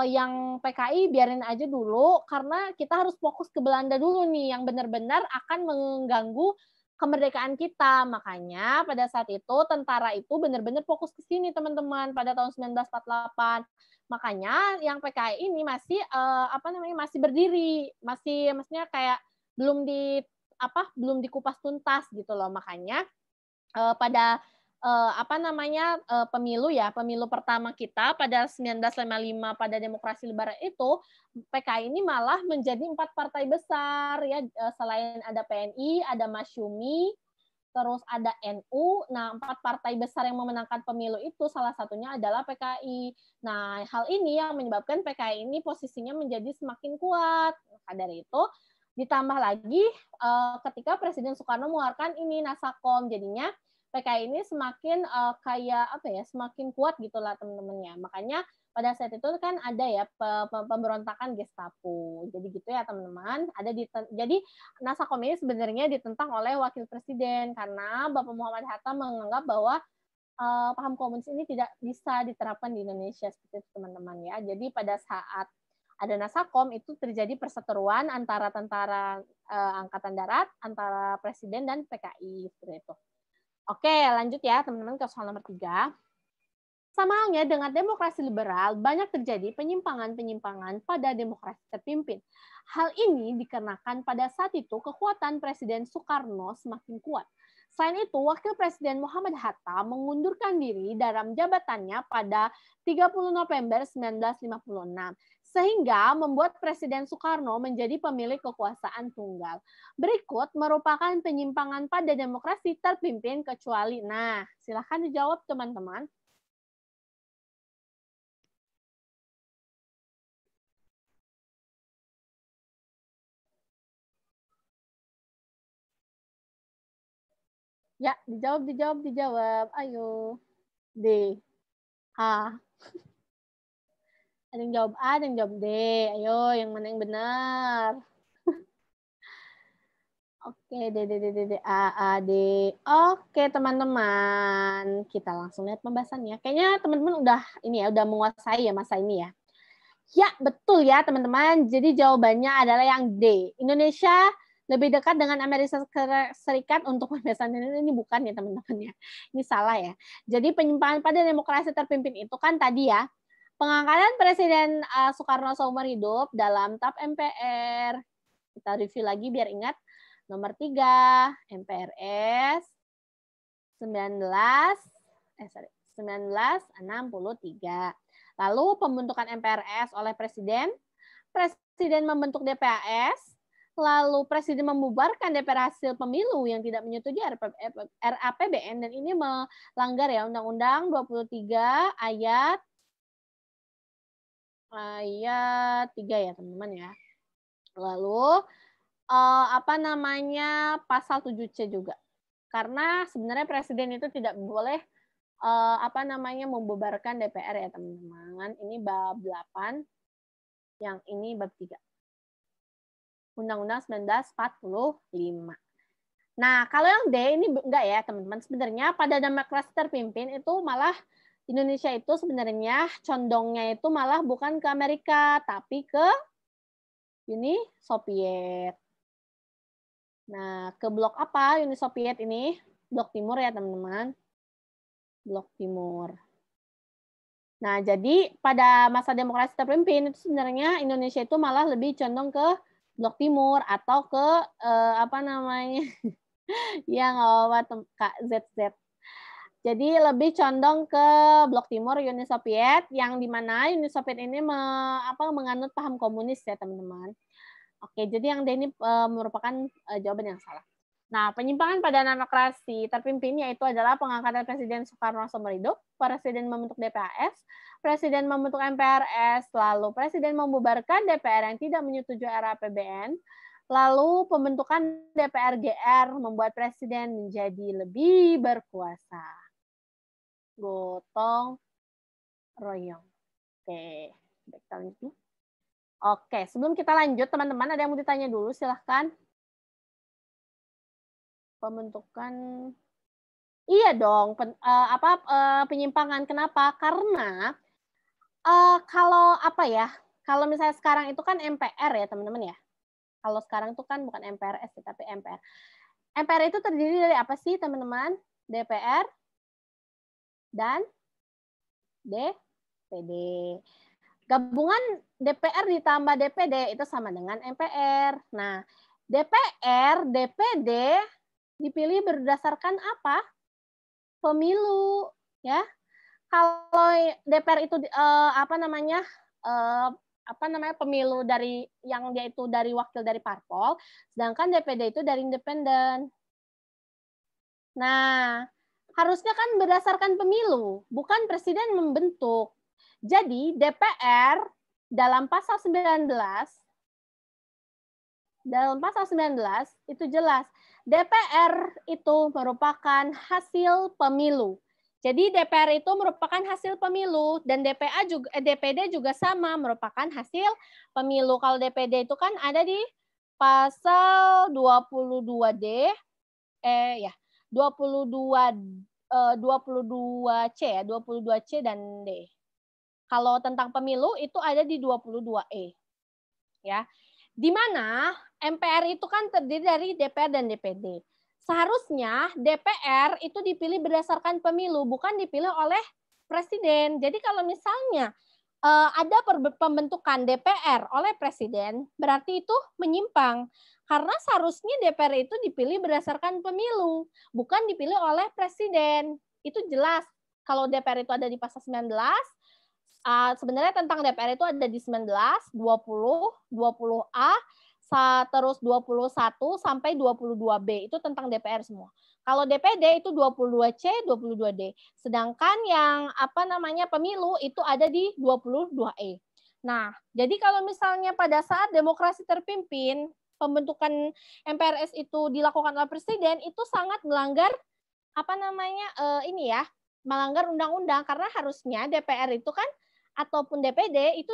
yang PKI biarin aja dulu karena kita harus fokus ke Belanda dulu nih yang benar-benar akan mengganggu kemerdekaan kita. Makanya pada saat itu tentara itu benar-benar fokus ke sini teman-teman pada tahun 1948. Makanya yang PKI ini masih berdiri, masih maksudnya kayak belum belum dikupas tuntas gitu loh. Makanya pada pemilu pertama kita pada 1955 pada demokrasi liberal itu PKI ini malah menjadi 4 partai besar ya, selain ada PNI, ada Masyumi, terus ada NU. Nah, 4 partai besar yang memenangkan pemilu itu salah satunya adalah PKI. Nah, hal ini yang menyebabkan PKI ini posisinya menjadi semakin kuat. Maka dari itu ditambah lagi ketika Presiden Soekarno mengeluarkan ini Nasakom, jadinya PKI ini semakin semakin kuat gitulah teman-temannya. Makanya pada saat itu kan ada ya pemberontakan Gestapo. Jadi gitu ya teman-teman. Jadi Nasakom ini sebenarnya ditentang oleh wakil presiden karena Bapak Muhammad Hatta menganggap bahwa paham komunis ini tidak bisa diterapkan di Indonesia seperti itu teman-teman ya. Jadi pada saat ada Nasakom itu terjadi perseteruan antara tentara angkatan darat, antara presiden dan PKI seperti itu. Oke, lanjut ya teman-teman ke soal nomor 3. Sama halnya dengan demokrasi liberal, banyak terjadi penyimpangan-penyimpangan pada demokrasi terpimpin. Hal ini dikarenakan pada saat itu kekuatan Presiden Soekarno semakin kuat. Selain itu, Wakil Presiden Muhammad Hatta mengundurkan diri dalam jabatannya pada 30 November 1956, sehingga membuat Presiden Soekarno menjadi pemilik kekuasaan tunggal. Berikut merupakan penyimpangan pada demokrasi terpimpin kecuali. Nah, silakan dijawab teman-teman. Ya, dijawab. Ayo. D. H. Ada yang jawab A, ada yang jawab D. Ayo, yang mana yang benar? Oke, D, D, D, D, D, A, D. Oke, teman-teman. Kita langsung lihat pembahasannya. Kayaknya teman-teman udah ini ya, udah menguasai ya masa ini ya. Ya, betul ya, teman-teman. Jadi jawabannya adalah yang D. Indonesia lebih dekat dengan Amerika Serikat untuk pembebasan ini bukan ya, teman-teman ya. Ini salah ya. Jadi penyimpangan pada demokrasi terpimpin itu kan tadi ya, pengangkatan Presiden Soekarno seumur hidup dalam TAP MPR. Kita review lagi biar ingat. Nomor 3, MPRS 1963. Lalu pembentukan MPRS oleh Presiden, Presiden membentuk DPAS, lalu Presiden membubarkan DPR hasil pemilu yang tidak menyetujui RAPBN, dan ini melanggar ya Undang-Undang 23 ayat 3 ya teman-teman ya. Lalu pasal 7C juga. Karena sebenarnya presiden itu tidak boleh membubarkan DPR ya teman-teman. Ini bab 8, yang ini bab 3. Undang-Undang 1945. Nah, kalau yang D ini enggak ya teman-teman. Sebenarnya pada demokrasi terpimpin itu malah Indonesia itu sebenarnya condongnya itu malah bukan ke Amerika, tapi ke Uni Soviet. Nah, ke blok apa Uni Soviet ini? Blok Timur ya, teman-teman. Blok Timur. Nah, jadi pada masa demokrasi terpimpin itu sebenarnya Indonesia itu malah lebih condong ke blok Timur atau ke ya nggak apa-apa Kak ZZ. Jadi lebih condong ke blok Timur Uni Soviet, yang dimana Uni Soviet ini menganut paham komunis ya teman-teman. Oke, jadi yang D ini merupakan jawaban yang salah. Nah, penyimpangan pada demokrasi terpimpin yaitu adalah pengangkatan Presiden Soekarno seumur hidup, Presiden membentuk DPAS, Presiden membentuk MPRS, lalu Presiden membubarkan DPR yang tidak menyetujui RAPBN, lalu pembentukan DPR GR membuat Presiden menjadi lebih berkuasa. Gotong royong. Oke, kita lanjut. Oke, sebelum kita lanjut, teman-teman ada yang mau ditanya dulu, silahkan. Pembentukan, iya dong. Penyimpangan kenapa? Karena kalau misalnya sekarang itu kan MPR ya teman-teman ya. Kalau sekarang itu kan bukan MPRS tapi MPR. MPR itu terdiri dari apa sih teman-teman? DPR dan DPD. Gabungan DPR ditambah DPD itu sama dengan MPR. Nah, DPR, DPD dipilih berdasarkan apa? Pemilu, ya. Kalau DPR itu pemilu dari yang dia itu dari wakil dari parpol, sedangkan DPD itu dari independen. Nah, harusnya kan berdasarkan pemilu, bukan presiden membentuk. Jadi DPR dalam pasal 19 itu jelas DPR itu merupakan hasil pemilu. Jadi DPR itu merupakan hasil pemilu dan DPD juga sama merupakan hasil pemilu. Kalau DPD itu kan ada di pasal 22D 22C ya, 22C dan D. Kalau tentang pemilu itu ada di 22E. Ya. Di mana MPR itu kan terdiri dari DPR dan DPD. Seharusnya DPR itu dipilih berdasarkan pemilu, bukan dipilih oleh presiden. Jadi kalau misalnya ada pembentukan DPR oleh presiden, berarti itu menyimpang. Karena seharusnya DPR itu dipilih berdasarkan pemilu, bukan dipilih oleh presiden. Itu jelas. Kalau DPR itu ada di pasal 19, sebenarnya tentang DPR itu ada di 19, 20, 20A, terus 21 sampai 22B. Itu tentang DPR semua. Kalau DPD itu 22C, 22D. Sedangkan yang pemilu itu ada di 22E. Nah, jadi kalau misalnya pada saat demokrasi terpimpin, pembentukan MPRS itu dilakukan oleh presiden, itu sangat melanggar melanggar undang-undang, karena harusnya DPR itu kan ataupun DPD itu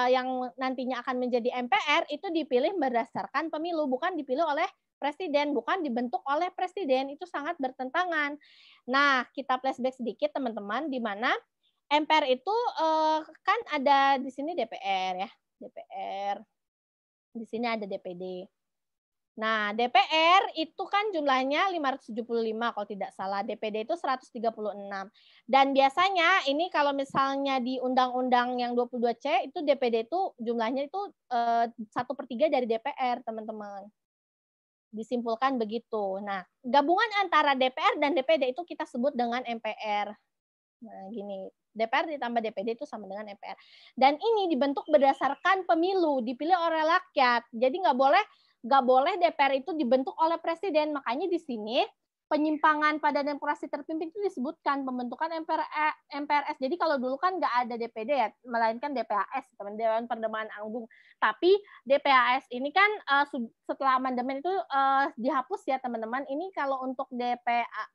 yang nantinya akan menjadi MPR itu dipilih berdasarkan pemilu, bukan dipilih oleh presiden, bukan dibentuk oleh presiden. Itu sangat bertentangan. Nah, kita flashback sedikit teman-teman, di mana MPR itu kan ada di sini DPR ya, DPR. Di sini ada DPD. Nah, DPR itu kan jumlahnya 575 kalau tidak salah, DPD itu 136. Dan biasanya ini kalau misalnya di Undang-Undang yang 22C itu DPD itu jumlahnya itu 1/3 dari DPR, teman-teman. Disimpulkan begitu. Nah, gabungan antara DPR dan DPD itu kita sebut dengan MPR. Nah, gini, DPR ditambah DPD itu sama dengan MPR. Dan ini dibentuk berdasarkan pemilu, dipilih oleh rakyat. Jadi nggak boleh DPR itu dibentuk oleh presiden. Makanya di sini penyimpangan pada demokrasi terpimpin itu disebutkan pembentukan MPRS. Jadi kalau dulu kan nggak ada DPD ya, melainkan DPAS, Dewan Pertimbangan Agung. Tapi DPAS ini kan setelah amandemen itu dihapus ya teman-teman. Ini kalau untuk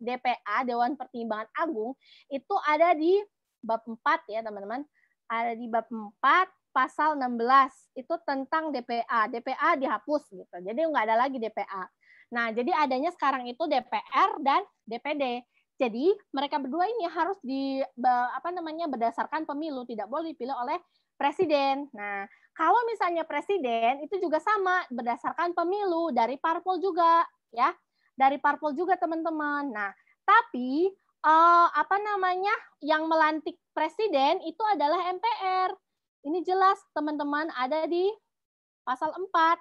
DPA, Dewan Pertimbangan Agung, itu ada di bab 4 ya teman-teman. Ada di bab 4 pasal 16 itu tentang DPA. DPA dihapus gitu. Jadi nggak ada lagi DPA. Nah, jadi adanya sekarang itu DPR dan DPD. Jadi mereka berdua ini harus berdasarkan pemilu, tidak boleh dipilih oleh presiden. Nah, kalau misalnya presiden itu juga sama berdasarkan pemilu dari parpol juga ya. Dari parpol juga teman-teman. Nah, tapi yang melantik presiden itu adalah MPR. Ini jelas teman-teman ada di pasal 4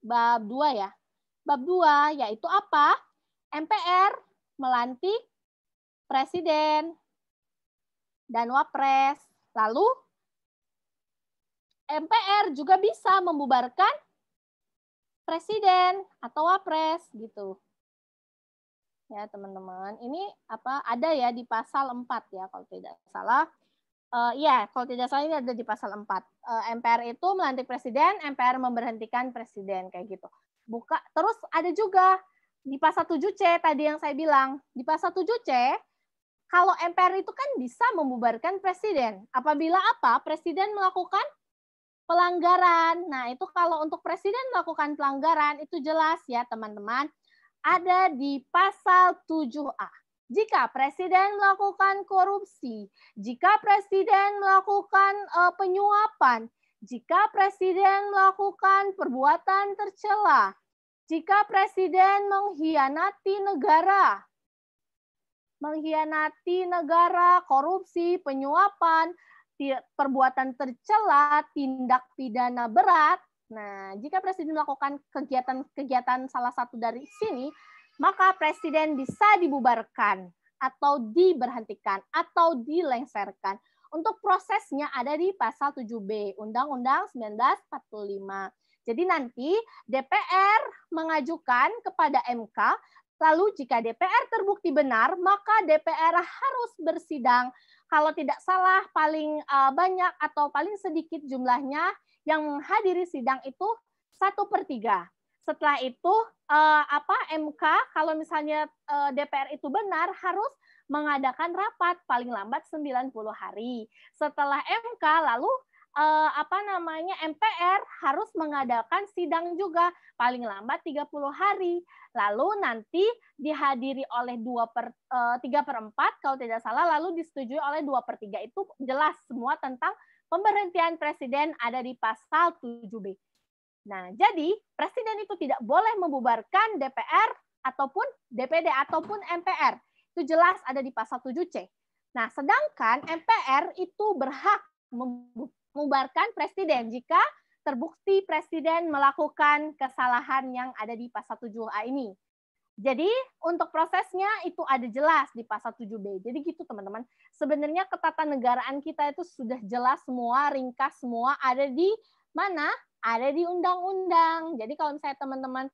bab 2 ya. Bab 2 yaitu apa? MPR melantik presiden dan wapres. Lalu MPR juga bisa membubarkan presiden atau wapres gitu. Ya, teman-teman. Ini ada ya di pasal 4 ya kalau tidak salah. Kalau tidak salah ini ada di pasal 4. MPR itu melantik presiden, MPR memberhentikan presiden kayak gitu. Terus ada juga di pasal 7C tadi yang saya bilang. Di pasal 7C kalau MPR itu kan bisa membubarkan presiden apabila presiden melakukan pelanggaran. Nah, itu kalau untuk presiden melakukan pelanggaran itu jelas ya, teman-teman. Ada di pasal 7A. Jika presiden melakukan korupsi, jika presiden melakukan penyuapan, jika presiden melakukan perbuatan tercela, jika presiden mengkhianati negara, korupsi, penyuapan, perbuatan tercela, tindak pidana berat. Nah, jika presiden melakukan kegiatan salah satu dari sini, maka presiden bisa dibubarkan atau diberhentikan atau dilengsarkan. Untuk prosesnya ada di pasal 7B Undang-Undang 1945. Jadi nanti DPR mengajukan kepada MK, lalu jika DPR terbukti benar, maka DPR harus bersidang. Kalau tidak salah paling banyak atau paling sedikit jumlahnya yang menghadiri sidang itu 1/3. Setelah itu MK kalau misalnya DPR itu benar harus mengadakan rapat paling lambat 90 hari. Setelah MK lalu MPR harus mengadakan sidang juga paling lambat 30 hari. Lalu nanti dihadiri oleh 3/4 kalau tidak salah, lalu disetujui oleh 2/3. Itu jelas semua tentang pemberhentian presiden ada di pasal 7B. Nah, jadi presiden itu tidak boleh membubarkan DPR ataupun DPD ataupun MPR. Itu jelas ada di pasal 7C. Nah, sedangkan MPR itu berhak membubarkan presiden jika terbukti presiden melakukan kesalahan yang ada di pasal 7A ini. Jadi untuk prosesnya itu ada jelas di pasal 7B. Jadi gitu teman-teman. Sebenarnya ketatanegaraan kita itu sudah jelas semua, ringkas semua, ada di mana? Ada di undang-undang. Jadi kalau misalnya teman-teman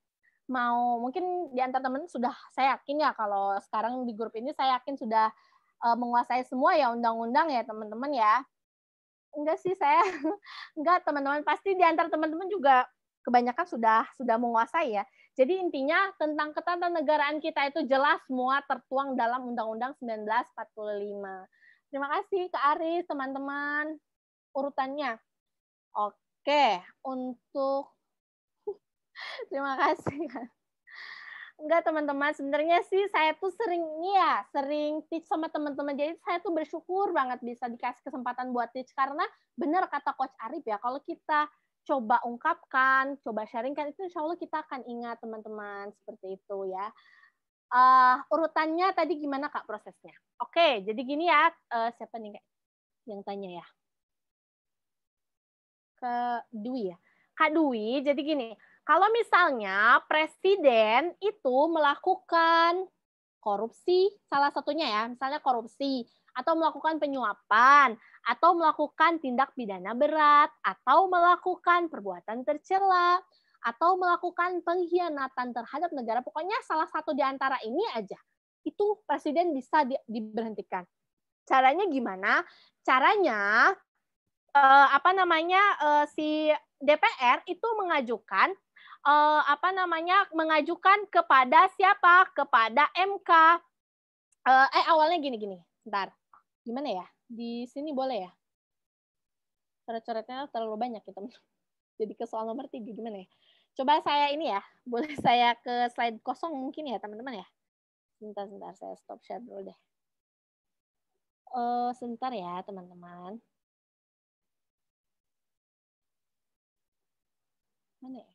mau, mungkin di antara teman sudah, saya yakin ya kalau sekarang di grup ini saya yakin sudah menguasai semua ya undang-undang ya teman-teman ya. Enggak sih saya, enggak teman-teman. Pasti di antara teman-teman juga kebanyakan sudah menguasai ya. Jadi intinya tentang ketatanegaraan kita itu jelas semua tertuang dalam Undang-Undang 1945. Terima kasih Kak Aris, teman-teman. Urutannya. Oke, untuk terima kasih. Enggak teman-teman, sebenarnya sih saya tuh sering teach sama teman-teman. Jadi saya tuh bersyukur banget bisa dikasih kesempatan buat teach karena benar kata Coach Arif ya, kalau kita coba ungkapkan, coba sharingkan itu insya Allah kita akan ingat teman-teman seperti itu ya. Urutannya tadi gimana Kak prosesnya? Oke, jadi gini ya, siapa nih Kak yang tanya ya? Kak Dwi ya. Kak Dwi, jadi gini, kalau misalnya presiden itu melakukan korupsi, salah satunya ya, misalnya korupsi, atau melakukan penyuapan, atau melakukan tindak pidana berat, atau melakukan perbuatan tercela, atau melakukan pengkhianatan terhadap negara, pokoknya salah satu di antara ini aja, itu presiden bisa diberhentikan. Caranya gimana? Caranya si DPR itu mengajukan kepada siapa? Kepada MK. Awalnya gini. Bentar. Gimana ya? Di sini boleh ya? Coret-coretnya terlalu banyak ya, teman. Jadi ke soal nomor 3 gimana ya? Coba saya ini ya, boleh saya ke slide kosong mungkin ya, teman-teman ya? Sebentar, saya stop share dulu deh. Sebentar ya, teman-teman. Mana ya?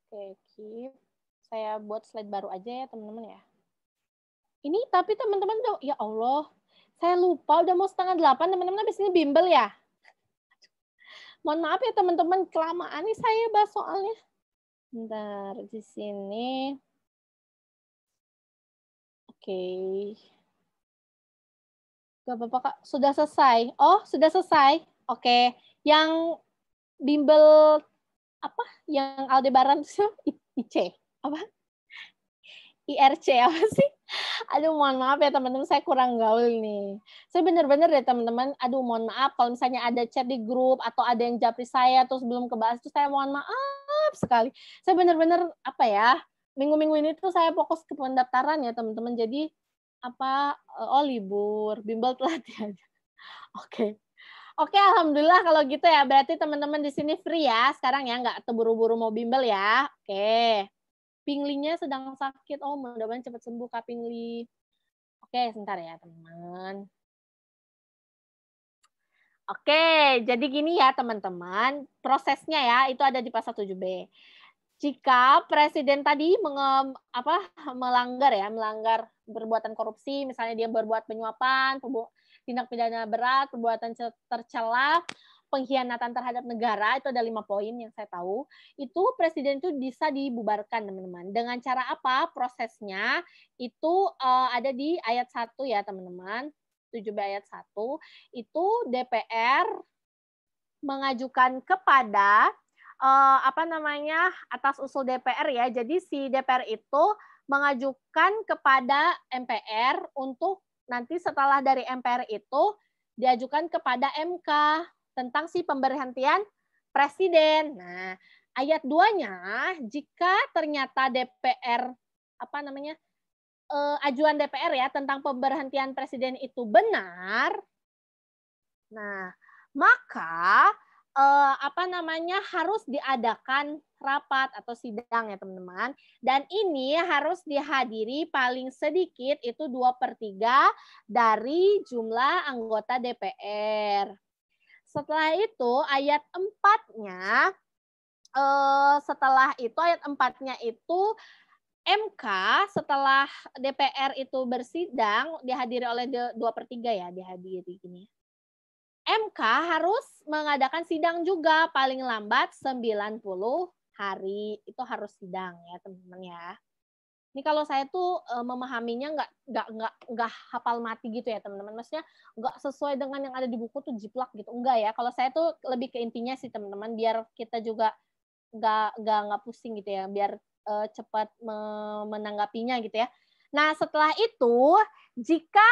Oke, keep. Saya buat slide baru aja ya, teman-teman ya. Ini tapi teman-teman udah, ya Allah, saya lupa udah mau 7:30, teman-teman habis ini bimbel ya. Mohon maaf ya teman-teman, kelamaan nih saya bahas soalnya. Bentar, di sini. Oke. Gak apa-apa Kak, sudah selesai. Oh, sudah selesai. Oke. Yang bimbel apa? Yang Aldebaran IC. Apa? IRC apa sih? Aduh, mohon maaf ya teman-teman, saya kurang gaul nih. Saya bener-bener deh teman-teman, aduh mohon maaf kalau misalnya ada chat di grup atau ada yang japri saya terus belum kebahas itu saya mohon maaf sekali. Saya bener-bener apa ya, minggu-minggu ini tuh saya fokus ke pendaftaran ya teman-teman. Jadi libur, bimbel telat ya. Oke. Oke, alhamdulillah kalau gitu ya. Berarti teman-teman di sini free ya sekarang ya, nggak terburu-buru mau bimbel ya. Oke. Pinglinya sedang sakit. Oh, mudah-mudahan cepat sembuh Kak Pingli. Oke, sebentar ya, teman. Oke, jadi gini ya, teman-teman. Prosesnya ya, itu ada di pasal 7B. Jika presiden tadi melanggar perbuatan korupsi, misalnya dia berbuat penyuapan, tindak pidana berat, perbuatan tercela, pengkhianatan terhadap negara, itu ada 5 poin yang saya tahu. Itu presiden itu bisa dibubarkan, teman-teman. Dengan cara apa? Prosesnya itu ada di ayat 1 ya, teman-teman. 7B ayat 1 itu DPR mengajukan kepada atas usul DPR ya. Jadi si DPR itu mengajukan kepada MPR untuk nanti setelah dari MPR itu diajukan kepada MK tentang si pemberhentian presiden. Nah, ayat 2-nya jika ternyata DPR ajuan DPR ya tentang pemberhentian presiden itu benar, nah maka harus diadakan rapat atau sidang ya teman-teman. Dan ini harus dihadiri paling sedikit itu 2/3 dari jumlah anggota DPR. Setelah itu ayat 4-nya ayat 4-nya itu MK setelah DPR itu bersidang dihadiri oleh 2/3 ya, dihadiri gini. MK harus mengadakan sidang juga paling lambat 90 hari. Itu harus sidang ya, teman-teman ya. Ini kalau saya tuh memahaminya nggak hafal mati gitu ya, teman-teman. Maksudnya nggak sesuai dengan yang ada di buku tuh jiplak gitu. Enggak ya. Kalau saya tuh lebih ke intinya sih, teman-teman, biar kita juga nggak pusing gitu ya, biar cepat menanggapinya gitu ya. Nah, setelah itu jika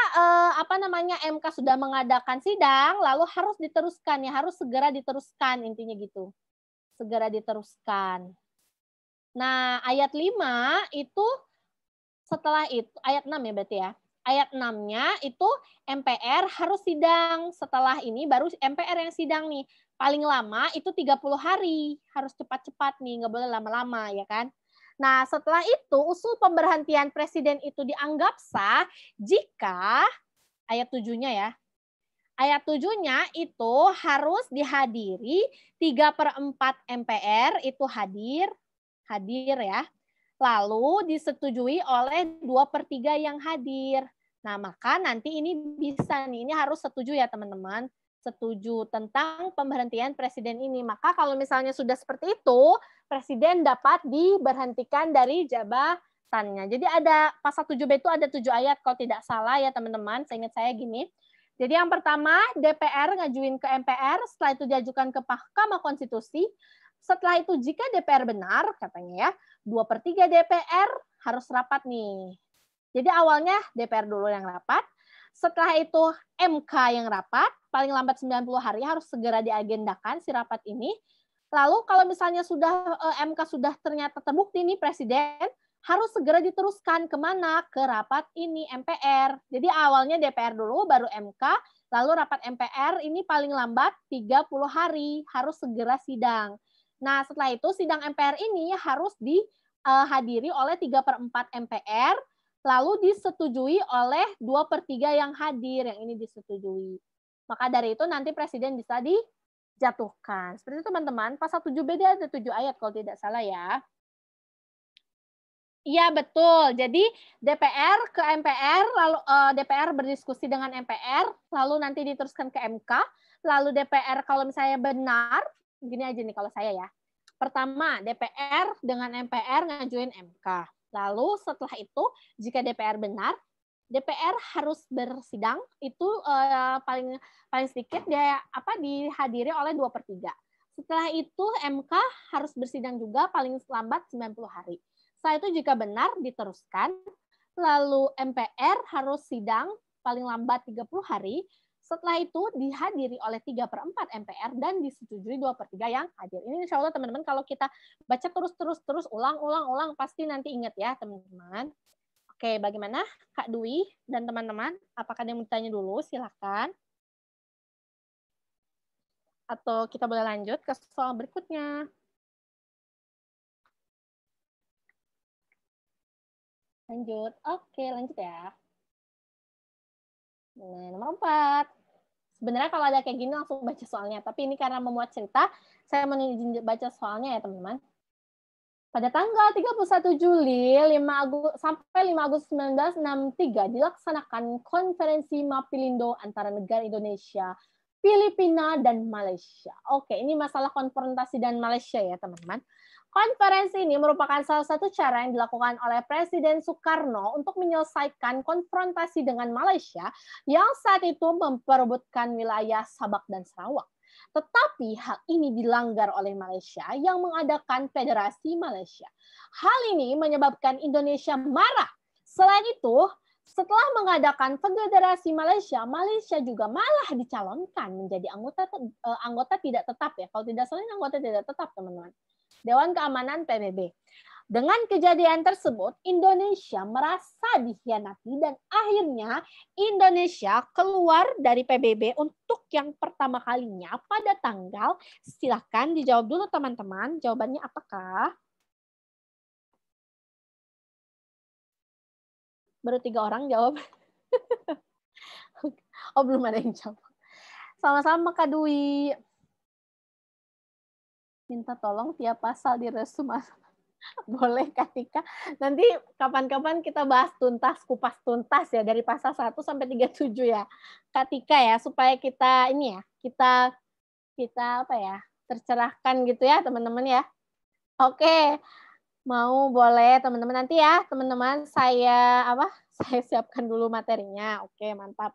MK sudah mengadakan sidang, lalu harus diteruskan ya, harus segera diteruskan intinya gitu. segera diteruskan. Nah, ayat 5 itu setelah itu, ayat 6 ya berarti ya. Ayat 6-nya itu MPR harus sidang. Setelah ini baru MPR yang sidang nih. Paling lama itu 30 hari. Harus cepat-cepat nih, nggak boleh lama-lama ya kan. Nah, setelah itu usul pemberhentian presiden itu dianggap sah jika ayat 7-nya ya. Ayat 7-nya itu harus dihadiri 3/4 MPR itu hadir ya. Lalu disetujui oleh 2/3 yang hadir. Nah, maka nanti ini bisa nih, ini harus setuju ya teman-teman, setuju tentang pemberhentian presiden ini. Maka kalau misalnya sudah seperti itu, presiden dapat diberhentikan dari jabatannya. Jadi ada pasal 7B itu ada 7 ayat kalau tidak salah ya teman-teman, seingat saya gini. Jadi yang pertama, DPR ngajuin ke MPR, setelah itu diajukan ke Mahkamah Konstitusi. Setelah itu jika DPR benar, katanya ya, 2/3 DPR harus rapat nih. Jadi awalnya DPR dulu yang rapat, setelah itu MK yang rapat, paling lambat 90 hari harus segera diagendakan si rapat ini. Lalu kalau misalnya sudah MK sudah ternyata terbukti nih presiden, harus segera diteruskan kemana? Ke rapat ini MPR. Jadi awalnya DPR dulu, baru MK, lalu rapat MPR ini paling lambat 30 hari, harus segera sidang. Nah setelah itu sidang MPR ini harus dihadiri oleh 3/4 MPR, lalu disetujui oleh 2/3 yang hadir, yang ini disetujui. Maka dari itu nanti presiden bisa dijatuhkan. Seperti itu teman-teman, pasal 7B ada 7 ayat kalau tidak salah ya. Iya betul. Jadi DPR ke MPR, lalu DPR berdiskusi dengan MPR, lalu nanti diteruskan ke MK, lalu DPR kalau misalnya benar, gini aja nih kalau saya ya. Pertama, DPR dengan MPR ngajuin MK. Lalu setelah itu, jika DPR benar, DPR harus bersidang itu paling sedikit dia dihadiri oleh 2/3. Setelah itu MK harus bersidang juga paling lambat 90 hari. Setelah itu jika benar diteruskan, lalu MPR harus sidang paling lambat 30 hari. Setelah itu dihadiri oleh 3/4 MPR dan disetujui 2/3 yang hadir. Ini insya Allah teman-teman kalau kita baca terus ulang pasti nanti ingat ya teman-teman. Oke, bagaimana Kak Dwi dan teman-teman? Apakah ada yang mau tanya dulu? Silakan. Atau kita boleh lanjut ke soal berikutnya. Lanjut. Oke, lanjut ya. Nah, nomor 4. Sebenarnya kalau ada kayak gini langsung baca soalnya. Tapi ini karena memuat cerita, saya mau baca soalnya ya teman-teman. Pada tanggal 31 Juli sampai 5 Agustus 1963 dilaksanakan konferensi Mapilindo antara negara Indonesia, Filipina, dan Malaysia. Oke, ini masalah konfrontasi dan Malaysia ya teman-teman. Konferensi ini merupakan salah satu cara yang dilakukan oleh Presiden Soekarno untuk menyelesaikan konfrontasi dengan Malaysia yang saat itu memperebutkan wilayah Sabak dan Sarawak. Tetapi hal ini dilanggar oleh Malaysia yang mengadakan Federasi Malaysia. Hal ini menyebabkan Indonesia marah. Selain itu, setelah mengadakan Federasi Malaysia, Malaysia juga malah dicalonkan menjadi anggota tidak tetap ya. Kalau tidak salah anggota tidak tetap teman-teman. Dewan Keamanan PBB. Dengan kejadian tersebut, Indonesia merasa dikhianati dan akhirnya Indonesia keluar dari PBB untuk yang pertama kalinya pada tanggal, silakan dijawab dulu teman-teman, jawabannya apakah? Baru 3 orang jawab. Oh, belum ada yang jawab. Sama-sama Kak Dwi. Minta tolong tiap pasal diresum. Boleh Kak Tika. Nanti kapan-kapan kita bahas tuntas, kupas tuntas ya dari pasal 1 sampai 37 ya. Kak Tika ya, supaya kita ini ya, kita tercerahkan gitu ya teman-teman ya. Oke. Mau boleh teman-teman nanti ya, teman-teman saya siapkan dulu materinya. Oke, mantap.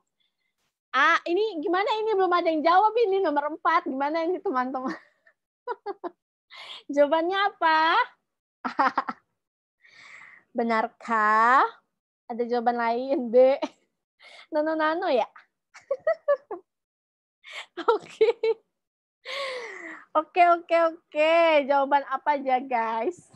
Ini gimana ini belum ada yang jawab ini nomor 4. Gimana ini teman-teman? Jawabannya apa? Benarkah? Ada jawaban lain, B. Nano ya? Oke. Oke, oke, oke. Jawaban apa aja, guys?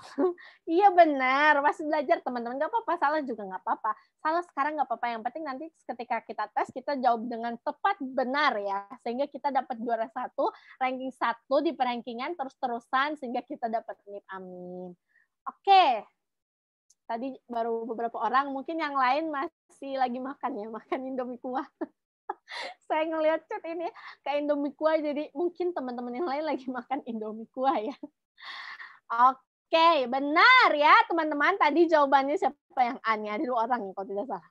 Iya benar, masih belajar teman-teman. Nggak apa-apa, salah juga nggak apa-apa. Salah sekarang nggak apa-apa. Yang penting nanti ketika kita tes, kita jawab dengan tepat benar ya. Sehingga kita dapat juara 1, ranking 1 di perankingan terus-terusan, sehingga kita dapat NIP. Amin. Oke, tadi baru beberapa orang, mungkin yang lain masih lagi makan ya, makan Indomie kuah. Saya ngelihat chat ini kayak Indomie kuah, jadi mungkin teman-teman yang lain lagi makan Indomie kuah ya. Oke, benar ya teman-teman. Tadi jawabannya siapa yang A nih? Ada 2 orang nih kalau tidak salah.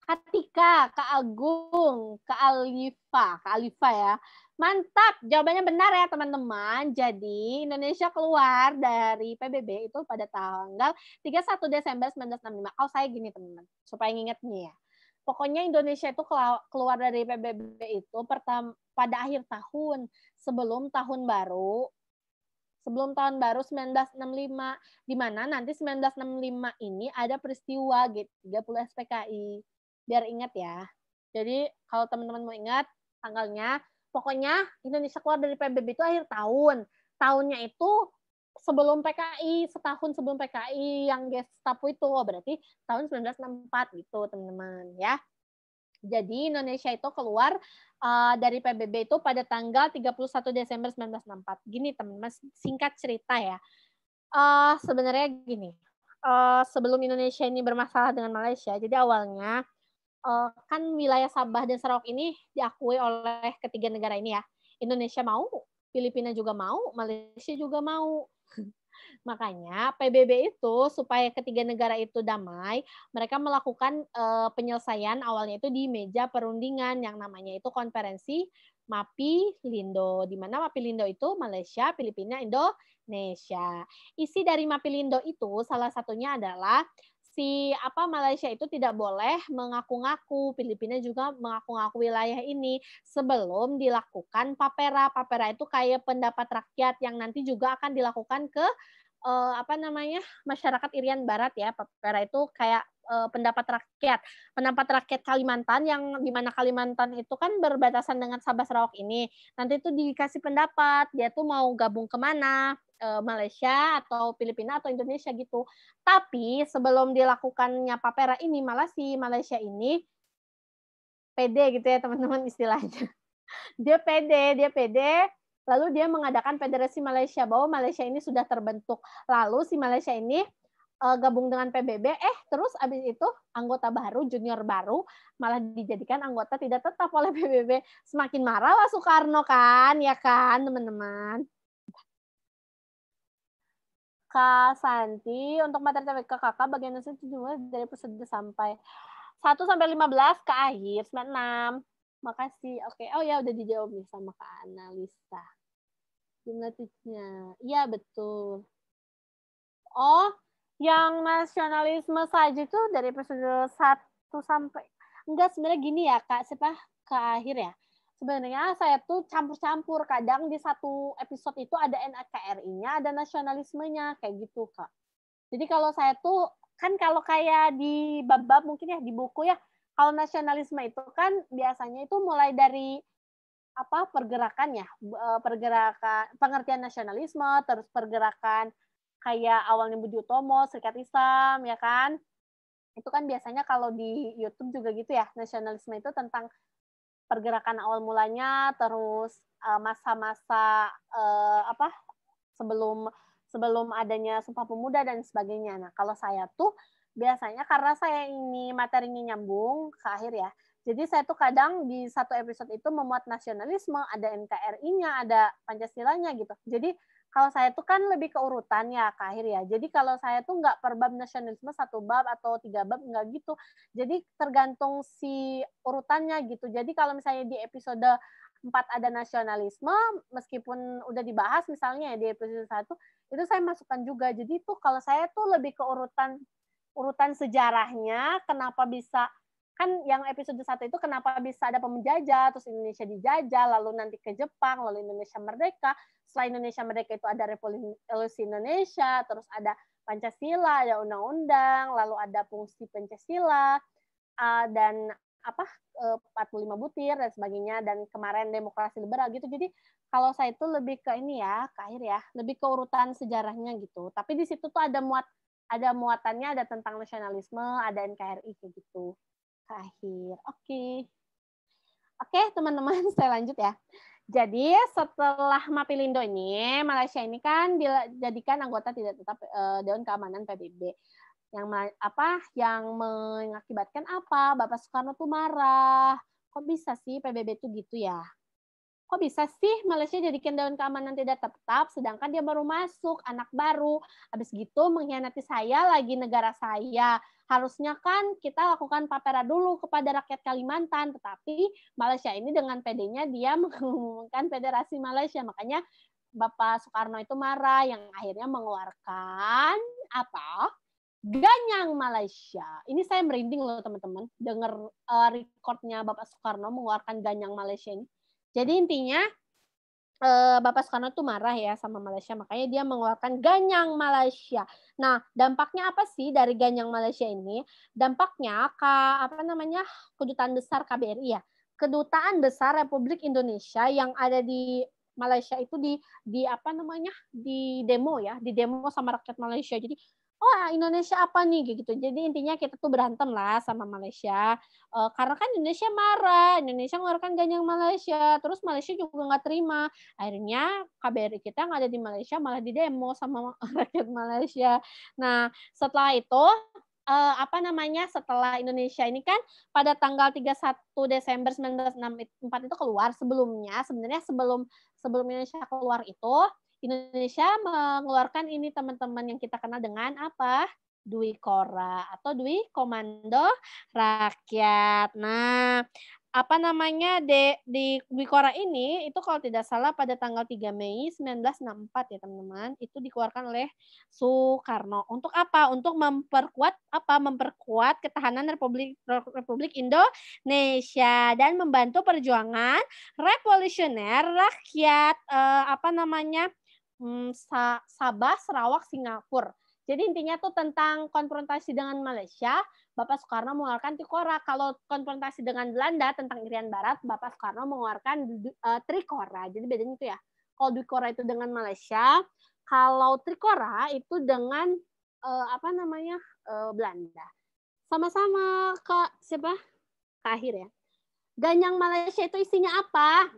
Katika, Kak Agung, Kak Alifa ya. Mantap, jawabannya benar ya teman-teman. Jadi Indonesia keluar dari PBB itu pada tanggal 31 Desember 1965. Kalau saya gini teman-teman, supaya ingatnya ya. Pokoknya Indonesia itu keluar dari PBB itu pada akhir tahun, sebelum tahun baru 1965, di mana nanti 1965 ini ada peristiwa G30 SPKI. Biar ingat ya. Jadi kalau teman-teman mau ingat tanggalnya, pokoknya Indonesia keluar dari PBB itu akhir tahun. Tahunnya itu sebelum PKI, setahun sebelum PKI yang Gestapo itu. Berarti tahun 1964 gitu, teman-teman ya. Jadi Indonesia itu keluar dari PBB itu pada tanggal 31 Desember 1964. Gini teman-teman, singkat cerita ya. Sebenarnya gini, sebelum Indonesia ini bermasalah dengan Malaysia, jadi awalnya kan wilayah Sabah dan Sarawak ini diakui oleh ketiga negara ini ya. Indonesia mau, Filipina juga mau, Malaysia juga mau. Makanya PBB itu supaya ketiga negara itu damai, mereka melakukan penyelesaian awalnya itu di meja perundingan yang namanya itu konferensi Mapi-Lindo, di mana Mapi-Lindo itu Malaysia, Filipina, Indonesia. Isi dari Mapi-Lindo itu salah satunya adalah Malaysia itu tidak boleh mengaku-ngaku, Filipina juga mengaku-ngaku wilayah ini sebelum dilakukan papera. Papera itu kayak pendapat rakyat yang nanti juga akan dilakukan ke masyarakat Irian Barat ya. Papera itu kayak pendapat rakyat Kalimantan, yang di mana Kalimantan itu kan berbatasan dengan Sabah Sarawak ini. Nanti itu dikasih pendapat, dia tuh mau gabung kemana, Malaysia atau Filipina atau Indonesia gitu. Tapi sebelum dilakukannya papera ini, malah si Malaysia ini pede gitu ya teman-teman istilahnya. Dia pede, lalu dia mengadakan Federasi Malaysia, bahwa Malaysia ini sudah terbentuk. Lalu si Malaysia ini gabung dengan PBB, terus abis itu anggota baru, junior baru, malah dijadikan anggota tidak tetap oleh PBB. Semakin marah lah Soekarno kan, ya kan teman-teman. Kak Santi, untuk materi TPK kakak bagian hasil jumlah dari peserta sampai 1 sampai 15 ke akhir 96. Makasih. Oke. Oh ya udah dijawab nih sama Kak Analisa. Jumlah titiknya. Iya betul. Oh, yang nasionalisme saja itu dari episode 1 sampai enggak, sebenarnya gini ya Kak, ke akhir ya. Sebenarnya saya tuh campur-campur, kadang di satu episode itu ada NKRI-nya, ada nasionalismenya kayak gitu Kak. Jadi kalau saya tuh kan kalau kayak di bab-bab mungkin ya di buku ya, kalau nasionalisme itu kan biasanya itu mulai dari pergerakan ya, pergerakan pengertian nasionalisme, terus pergerakan kayak awalnya Budi Utomo, Serikat Islam, ya kan? Itu kan biasanya kalau di YouTube juga gitu ya, nasionalisme itu tentang pergerakan awal mulanya, terus masa-masa sebelum sebelum adanya Sumpah Pemuda dan sebagainya. Nah, kalau saya tuh biasanya karena saya ini materinya nyambung ke akhir ya. Jadi saya tuh kadang di satu episode itu memuat nasionalisme, ada NKRI-nya, ada Pancasilanya gitu. Jadi kalau saya tuh kan lebih ke urutan ya ke akhir ya. Jadi kalau saya tuh nggak per bab nasionalisme 1 bab atau 3 bab, nggak gitu. Jadi tergantung si urutannya gitu. Jadi kalau misalnya di episode 4 ada nasionalisme, meskipun udah dibahas misalnya ya di episode 1, itu saya masukkan juga. Jadi tuh kalau saya tuh lebih ke urutan sejarahnya, kenapa bisa, kan yang episode 1 itu kenapa bisa ada penjajah, terus Indonesia dijajah, lalu nanti ke Jepang, lalu Indonesia merdeka. Setelah Indonesia merdeka itu ada revolusi Indonesia, terus ada Pancasila, ada undang-undang, lalu ada fungsi Pancasila, dan apa 45 butir dan sebagainya, dan kemarin demokrasi liberal gitu. Jadi kalau saya itu lebih ke ini ya, ke akhir ya, lebih ke urutan sejarahnya gitu. Tapi di situ tuh ada muatannya, ada tentang nasionalisme, ada NKRI kayak gitu. Ke akhir. Oke. Oke, teman-teman, saya lanjut ya. Jadi setelah Mapilindo ini, Malaysia ini kan dijadikan anggota tidak tetap Dewan Keamanan PBB. Yang mengakibatkan apa? Bapak Soekarno tuh marah. Kok bisa sih PBB tuh gitu ya? Kok bisa sih Malaysia jadikan Dewan Keamanan tidak tetap, sedangkan dia baru masuk, anak baru, habis gitu mengkhianati saya lagi, negara saya. Harusnya kan kita lakukan papera dulu kepada rakyat Kalimantan, tetapi Malaysia ini dengan PD-nya dia mengumumkan Federasi Malaysia, makanya Bapak Soekarno itu marah, yang akhirnya mengeluarkan apa? Ganyang Malaysia. Ini saya merinding loh teman-teman, dengar recordnya Bapak Soekarno mengeluarkan Ganyang Malaysia ini. Jadi intinya Bapak Soekarno tuh marah ya sama Malaysia, makanya dia mengeluarkan Ganyang Malaysia. Nah, dampaknya apa sih dari Ganyang Malaysia ini? Dampaknya Kedutaan Besar KBRI ya. Kedutaan Besar Republik Indonesia yang ada di Malaysia itu di demo ya, di demo sama rakyat Malaysia. Jadi Indonesia apa nih gitu. Jadi intinya kita tuh berantem lah sama Malaysia. Karena kan Indonesia marah, Indonesia mengeluarkan Ganyang Malaysia, terus Malaysia juga nggak terima. Akhirnya KBRI kita nggak ada di Malaysia, malah di demo sama rakyat Malaysia. Nah, setelah itu setelah Indonesia ini kan pada tanggal 31 Desember 1964 itu keluar. Sebenarnya sebelum Indonesia keluar itu, Indonesia mengeluarkan ini teman-teman yang kita kenal dengan apa? Dwi Kora atau Dwi Komando Rakyat. Nah, di Dwi Kora ini itu kalau tidak salah pada tanggal 3 Mei 1964 ya teman-teman, itu dikeluarkan oleh Soekarno. Untuk apa? Untuk memperkuat ketahanan Republik Indonesia dan membantu perjuangan revolusioner rakyat Sabah, Sarawak, Singapura. Jadi intinya tuh tentang konfrontasi dengan Malaysia, Bapak Soekarno mengeluarkan Trikora. Kalau konfrontasi dengan Belanda tentang Irian Barat, Bapak Soekarno mengeluarkan Trikora. Jadi bedanya itu ya. Kalau Trikora itu dengan Malaysia, kalau Trikora itu dengan Belanda. Sama-sama Kak akhir ya. Ganyang Malaysia itu isinya apa?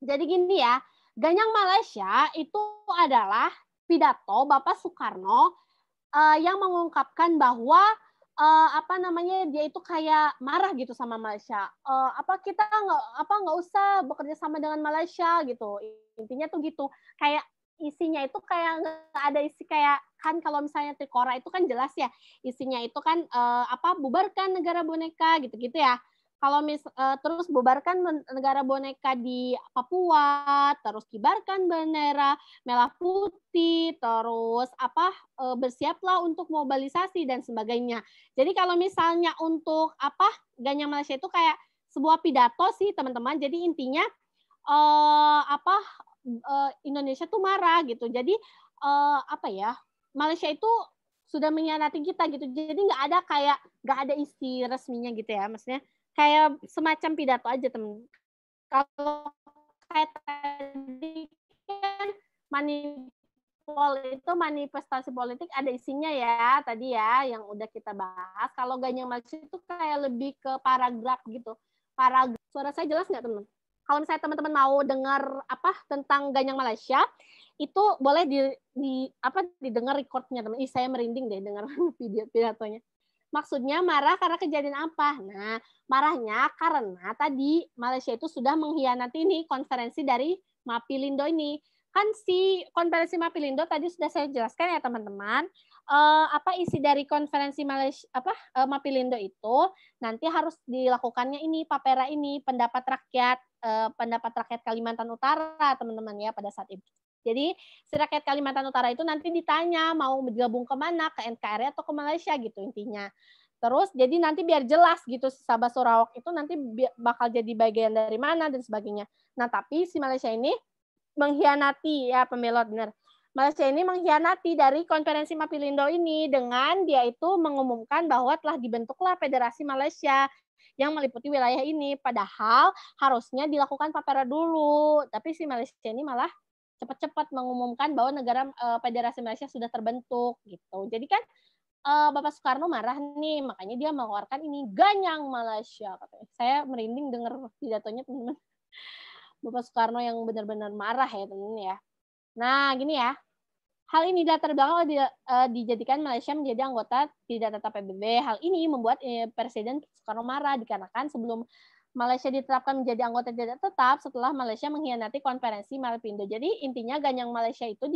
Jadi gini ya, Ganyang Malaysia itu adalah pidato Bapak Soekarno yang mengungkapkan bahwa dia itu kayak marah gitu sama Malaysia. Kita nggak usah bekerja sama dengan Malaysia gitu. Intinya tuh gitu. Kayak isinya itu kayak nggak ada isi kayak kan kalau misalnya Trikora itu kan jelas ya isinya itu kan bubarkan negara boneka gitu-gitu ya. Kalau terus bubarkan negara boneka di Papua, terus kibarkan bendera merah putih, terus bersiaplah untuk mobilisasi dan sebagainya. Jadi kalau misalnya untuk Ganyang Malaysia itu kayak sebuah pidato sih teman-teman. Jadi intinya Indonesia tuh marah gitu. Jadi Malaysia itu sudah mengkhianati kita gitu. Jadi nggak ada isi resminya gitu ya, maksudnya kayak semacam pidato aja temen. Kalau kayak tadi kan itu manifestasi politik ada isinya ya tadi ya yang udah kita bahas. Kalau Ganyang Malaysia itu kayak lebih ke paragraf gitu. Paragraf. Suara saya jelas nggak teman? Kalau misalnya teman-teman mau dengar tentang Ganyang Malaysia, itu boleh didengar recordnya teman. Saya merinding deh dengar pidatonya. Maksudnya marah karena kejadian apa? Nah, marahnya karena tadi Malaysia itu sudah mengkhianati ini konferensi dari Mapilindo ini. Kan si konferensi Mapilindo tadi sudah saya jelaskan ya teman-teman. Isi dari konferensi Malaysia Mapilindo itu nanti harus dilakukannya ini papera ini pendapat rakyat Kalimantan Utara teman-teman ya pada saat itu. Jadi si rakyat Kalimantan Utara itu nanti ditanya mau bergabung kemana, ke NKRI atau ke Malaysia gitu intinya. Terus jadi nanti biar jelas gitu si Sabah Sarawak itu nanti bakal jadi bagian dari mana dan sebagainya. Nah tapi si Malaysia ini mengkhianati ya pembelot benar. Malaysia ini mengkhianati dari konferensi Mapilindo ini dengan dia itu mengumumkan bahwa telah dibentuklah Federasi Malaysia. yang meliputi wilayah ini. Padahal harusnya dilakukan papera dulu. Tapi si Malaysia ini malah cepat-cepat mengumumkan bahwa negara Federasi Malaysia sudah terbentuk gitu. Jadi kan Bapak Soekarno marah nih, makanya dia mengeluarkan ini Ganyang Malaysia katanya. Saya merinding dengar pidatonya teman-teman. Bapak Soekarno yang benar-benar marah ya teman-teman ya. Nah gini ya, hal ini latar belakang dijadikan Malaysia menjadi anggota tidak tetap PBB. Hal ini membuat Presiden Soekarno marah dikarenakan sebelum Malaysia ditetapkan menjadi anggota tidak tetap setelah Malaysia mengkhianati konferensi Mapindo. Jadi intinya Ganyang Malaysia itu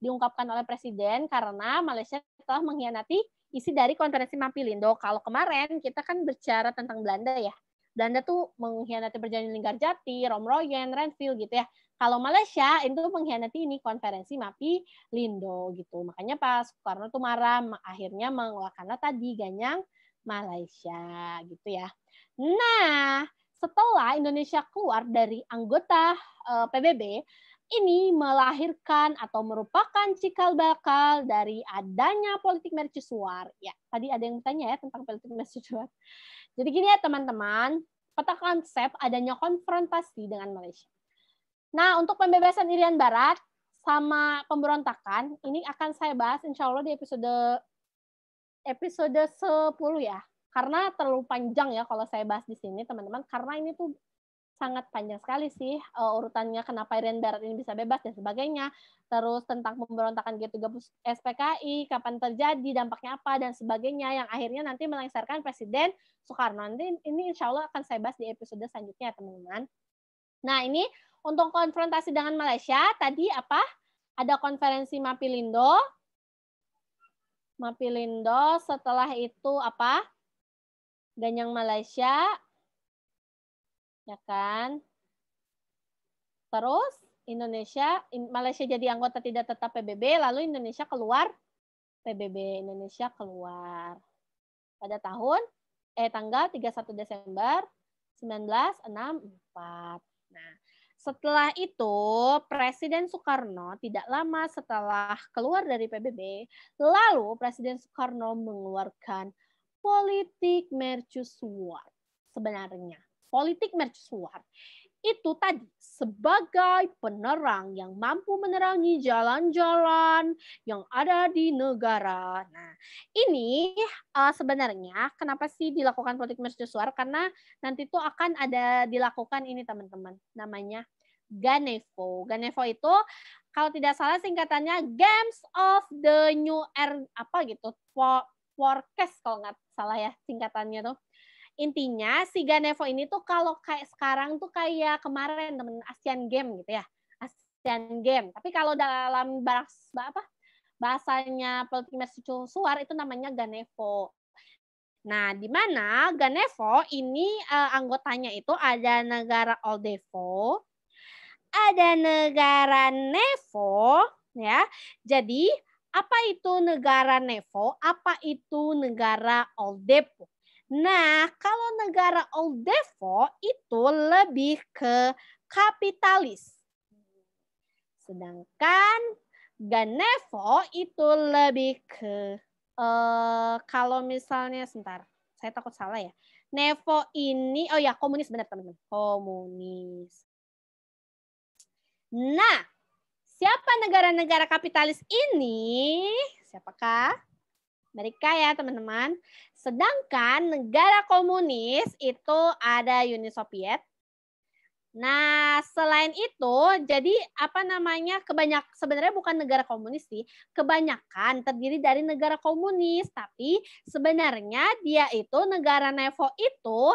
diungkapkan oleh Presiden karena Malaysia telah mengkhianati isi dari konferensi Mapindo. Kalau kemarin kita kan bicara tentang Belanda ya. Belanda tuh mengkhianati perjanjian Linggarjati, Romroyen, Renville gitu ya. Kalau Malaysia itu mengkhianati ini konferensi Mapindo gitu. Makanya Pak Soekarno tuh marah, akhirnya mengeluarkanlah tadi Ganyang Malaysia gitu ya. Nah, setelah Indonesia keluar dari anggota PBB, ini melahirkan atau merupakan cikal bakal dari adanya politik mercusuar. Ya, tadi ada yang bertanya ya tentang politik mercusuar. Jadi gini ya teman-teman, peta konsep adanya konfrontasi dengan Malaysia. Nah, untuk pembebasan Irian Barat sama pemberontakan, ini akan saya bahas insya Allah di episode 10 ya. Karena terlalu panjang ya kalau saya bahas di sini, teman-teman. Karena ini tuh sangat panjang sekali sih urutannya kenapa Irian Barat ini bisa bebas dan sebagainya. Terus tentang pemberontakan G30 SPKI, kapan terjadi, dampaknya apa, dan sebagainya. Yang akhirnya nanti melengsarkan Presiden Soekarno. Nanti ini insya Allah akan saya bahas di episode selanjutnya, teman-teman. Nah, ini untuk konfrontasi dengan Malaysia, tadi apa? Ada konferensi Mapindo. Mapindo, setelah itu apa? Ganyang Malaysia. Ya kan? Terus Malaysia jadi anggota tidak tetap PBB, lalu Indonesia keluar PBB. Indonesia keluar pada tanggal 31 Desember 1964. Nah, setelah itu Presiden Soekarno tidak lama setelah keluar dari PBB, lalu Presiden Soekarno mengeluarkan politik mercusuar. Sebenarnya politik mercusuar itu tadi sebagai penerang yang mampu menerangi jalan-jalan yang ada di negara. Nah, ini sebenarnya kenapa sih dilakukan politik mercusuar? Karena nanti tuh akan ada dilakukan ini teman-teman, namanya Ganevo. Ganevo itu kalau tidak salah singkatannya Games of the New Era apa gitu, forecast kalau nggak salah ya singkatannya tuh. Intinya si Ganevo ini tuh kalau kayak sekarang tuh kayak kemarin temen Asian Game gitu ya. Asian Game. Tapi kalau dalam bahasanya politik mercusuar itu namanya Ganevo. Nah, di mana Ganevo ini anggotanya itu ada negara Oldevo, ada negara Nevo ya. Jadi apa itu negara Nevo? Apa itu negara Oldevo? Nah, kalau negara Oldevo itu lebih ke kapitalis. Sedangkan Ganevo itu lebih ke kalau misalnya sebentar, saya takut salah ya. Nevo ini komunis benar teman-teman. Komunis. Nah, siapa negara-negara kapitalis ini? Siapakah? Mereka ya teman-teman. Sedangkan negara komunis itu ada Uni Soviet. Nah, selain itu, jadi sebenarnya bukan negara komunis sih, kebanyakan terdiri dari negara komunis, tapi sebenarnya dia itu negara Nevo itu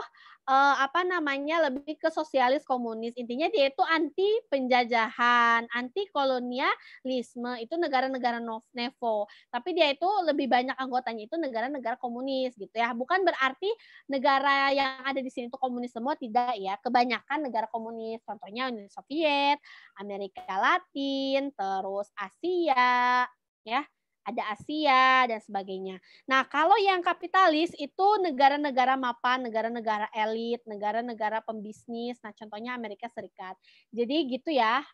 lebih ke sosialis komunis. Intinya dia itu anti penjajahan, anti kolonialisme, itu negara-negara Nevo. Tapi dia itu lebih banyak anggotanya itu negara-negara komunis gitu ya. Bukan berarti negara yang ada di sini itu komunis semua, tidak ya. Kebanyakan negara komunis, contohnya Uni Soviet, Amerika Latin, terus Asia, ya. Ada Asia dan sebagainya. Nah, kalau yang kapitalis itu negara-negara mapan, negara-negara elit, negara-negara pembisnis. Nah, contohnya Amerika Serikat. Jadi gitu ya,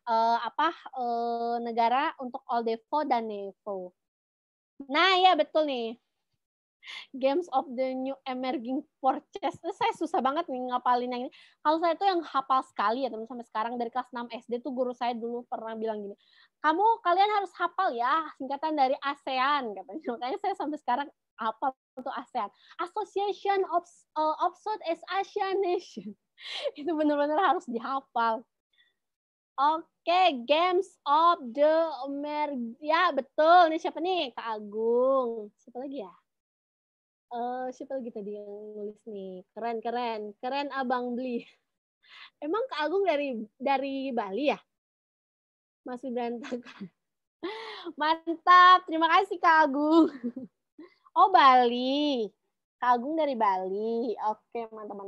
negara untuk Oldevo dan Nevo. Nah, ya betul nih. Games of the New Emerging Forces. Saya susah banget nih ngapalin yang ini. Kalau saya tuh yang hafal sekali ya teman sampai sekarang dari kelas 6 SD tuh guru saya dulu pernah bilang gini, kalian harus hafal ya singkatan dari ASEAN katanya. Makanya saya sampai sekarang hafal tuh ASEAN. Association of Southeast Asian Nation. Itu benar-benar harus dihafal. Oke, Games of the ya betul. Nih siapa nih? Kak Agung. Siapa lagi ya? Siapa lagi tadi yang nulis nih? Keren Abang Beli. Emang Kak Agung dari Bali ya? Masih berantakan. Mantap, terima kasih Kak Agung. Oh Bali, Kak Agung dari Bali. Oke, mantap.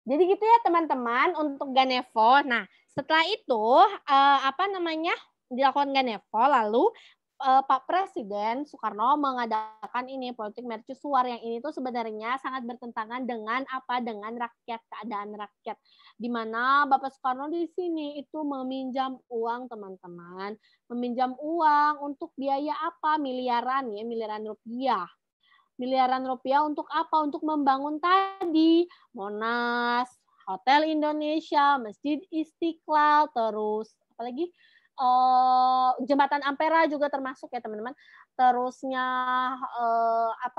Jadi gitu ya teman-teman untuk Ganevo. Nah, setelah itu dilakukan Ganevo, lalu Pak Presiden Soekarno mengadakan ini politik mercusuar yang ini tuh sebenarnya sangat bertentangan dengan rakyat, keadaan rakyat, di mana Bapak Soekarno di sini itu meminjam uang teman-teman, meminjam uang untuk biaya apa, miliaran rupiah. Miliaran rupiah untuk apa? Untuk membangun tadi Monas, Hotel Indonesia, Masjid Istiqlal, terus apalagi Jembatan Ampera juga termasuk ya teman-teman. Terusnya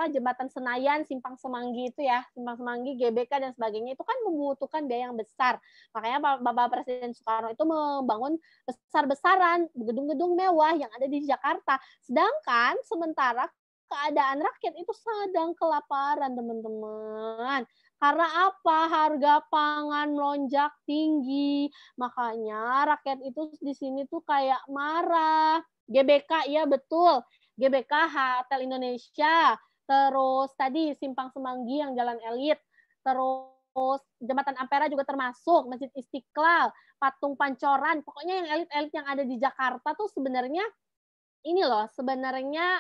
Jembatan Senayan, Simpang Semanggi itu ya, Simpang Semanggi, GBK dan sebagainya itu kan membutuhkan biaya yang besar. Makanya Bapak Presiden Soekarno itu membangun besar-besaran gedung-gedung mewah yang ada di Jakarta. Sedangkan sementara keadaan rakyat itu sedang kelaparan, teman-teman. Karena apa? Harga pangan melonjak tinggi. Makanya rakyat itu di sini tuh kayak marah. GBK, iya betul. GBK, Hotel Indonesia. Terus tadi Simpang Semanggi yang Jalan Elit. Terus Jembatan Ampera juga termasuk. Masjid Istiqlal, Patung Pancoran. Pokoknya yang elit-elit yang ada di Jakarta tuh sebenarnya ini loh. Sebenarnya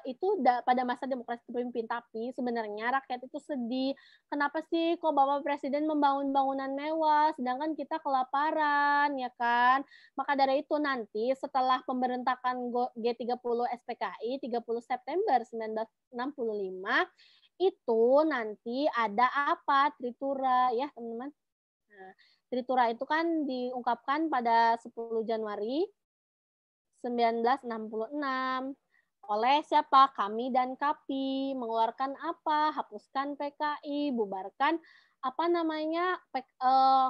itu pada masa demokrasi terpimpin, tapi sebenarnya rakyat itu sedih. Kenapa sih kok Bapak Presiden membangun bangunan mewah sedangkan kita kelaparan, ya kan? Maka dari itu nanti setelah pemberontakan G30 SPKI 30 September 1965 itu nanti ada apa? Tritura ya, teman-teman. Nah, Tritura itu kan diungkapkan pada 10 Januari 1966 oleh siapa? Kami dan KAPI. Mengeluarkan apa? Hapuskan PKI, bubarkan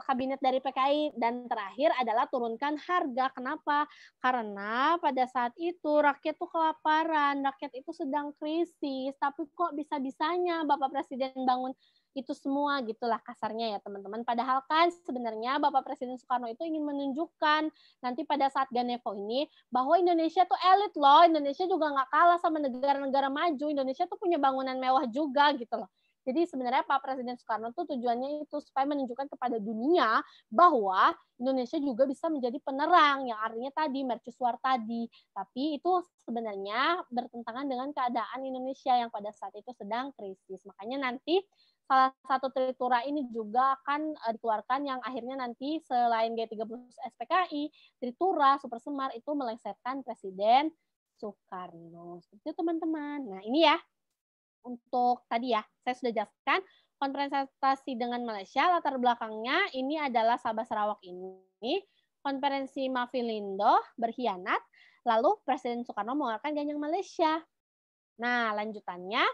kabinet dari PKI, dan terakhir adalah turunkan harga. Kenapa? Karena pada saat itu rakyat tuh kelaparan, rakyat itu sedang krisis, tapi kok bisa-bisanya Bapak Presiden bangun itu semua, gitulah kasarnya ya teman-teman. Padahal kan sebenarnya Bapak Presiden Soekarno itu ingin menunjukkan nanti pada saat Ganevo ini bahwa Indonesia tuh elit loh, Indonesia juga nggak kalah sama negara-negara maju, Indonesia tuh punya bangunan mewah juga gitu loh. Jadi sebenarnya Pak Presiden Soekarno tuh tujuannya itu supaya menunjukkan kepada dunia bahwa Indonesia juga bisa menjadi penerang, yang artinya tadi mercusuar tadi. Tapi itu sebenarnya bertentangan dengan keadaan Indonesia yang pada saat itu sedang krisis. Makanya nanti salah satu tritura ini juga akan dikeluarkan yang akhirnya nanti selain G30 SPKI, tritura Super Semar itu melengsarkan Presiden Soekarno. Seperti itu teman-teman. Nah ini ya, untuk tadi ya, saya sudah jelaskan konfrontasi dengan Malaysia, latar belakangnya ini adalah Sabah Sarawak ini, konferensi Mafindo berkhianat, lalu Presiden Soekarno mengeluarkan Ganjang Malaysia. Nah, lanjutannya,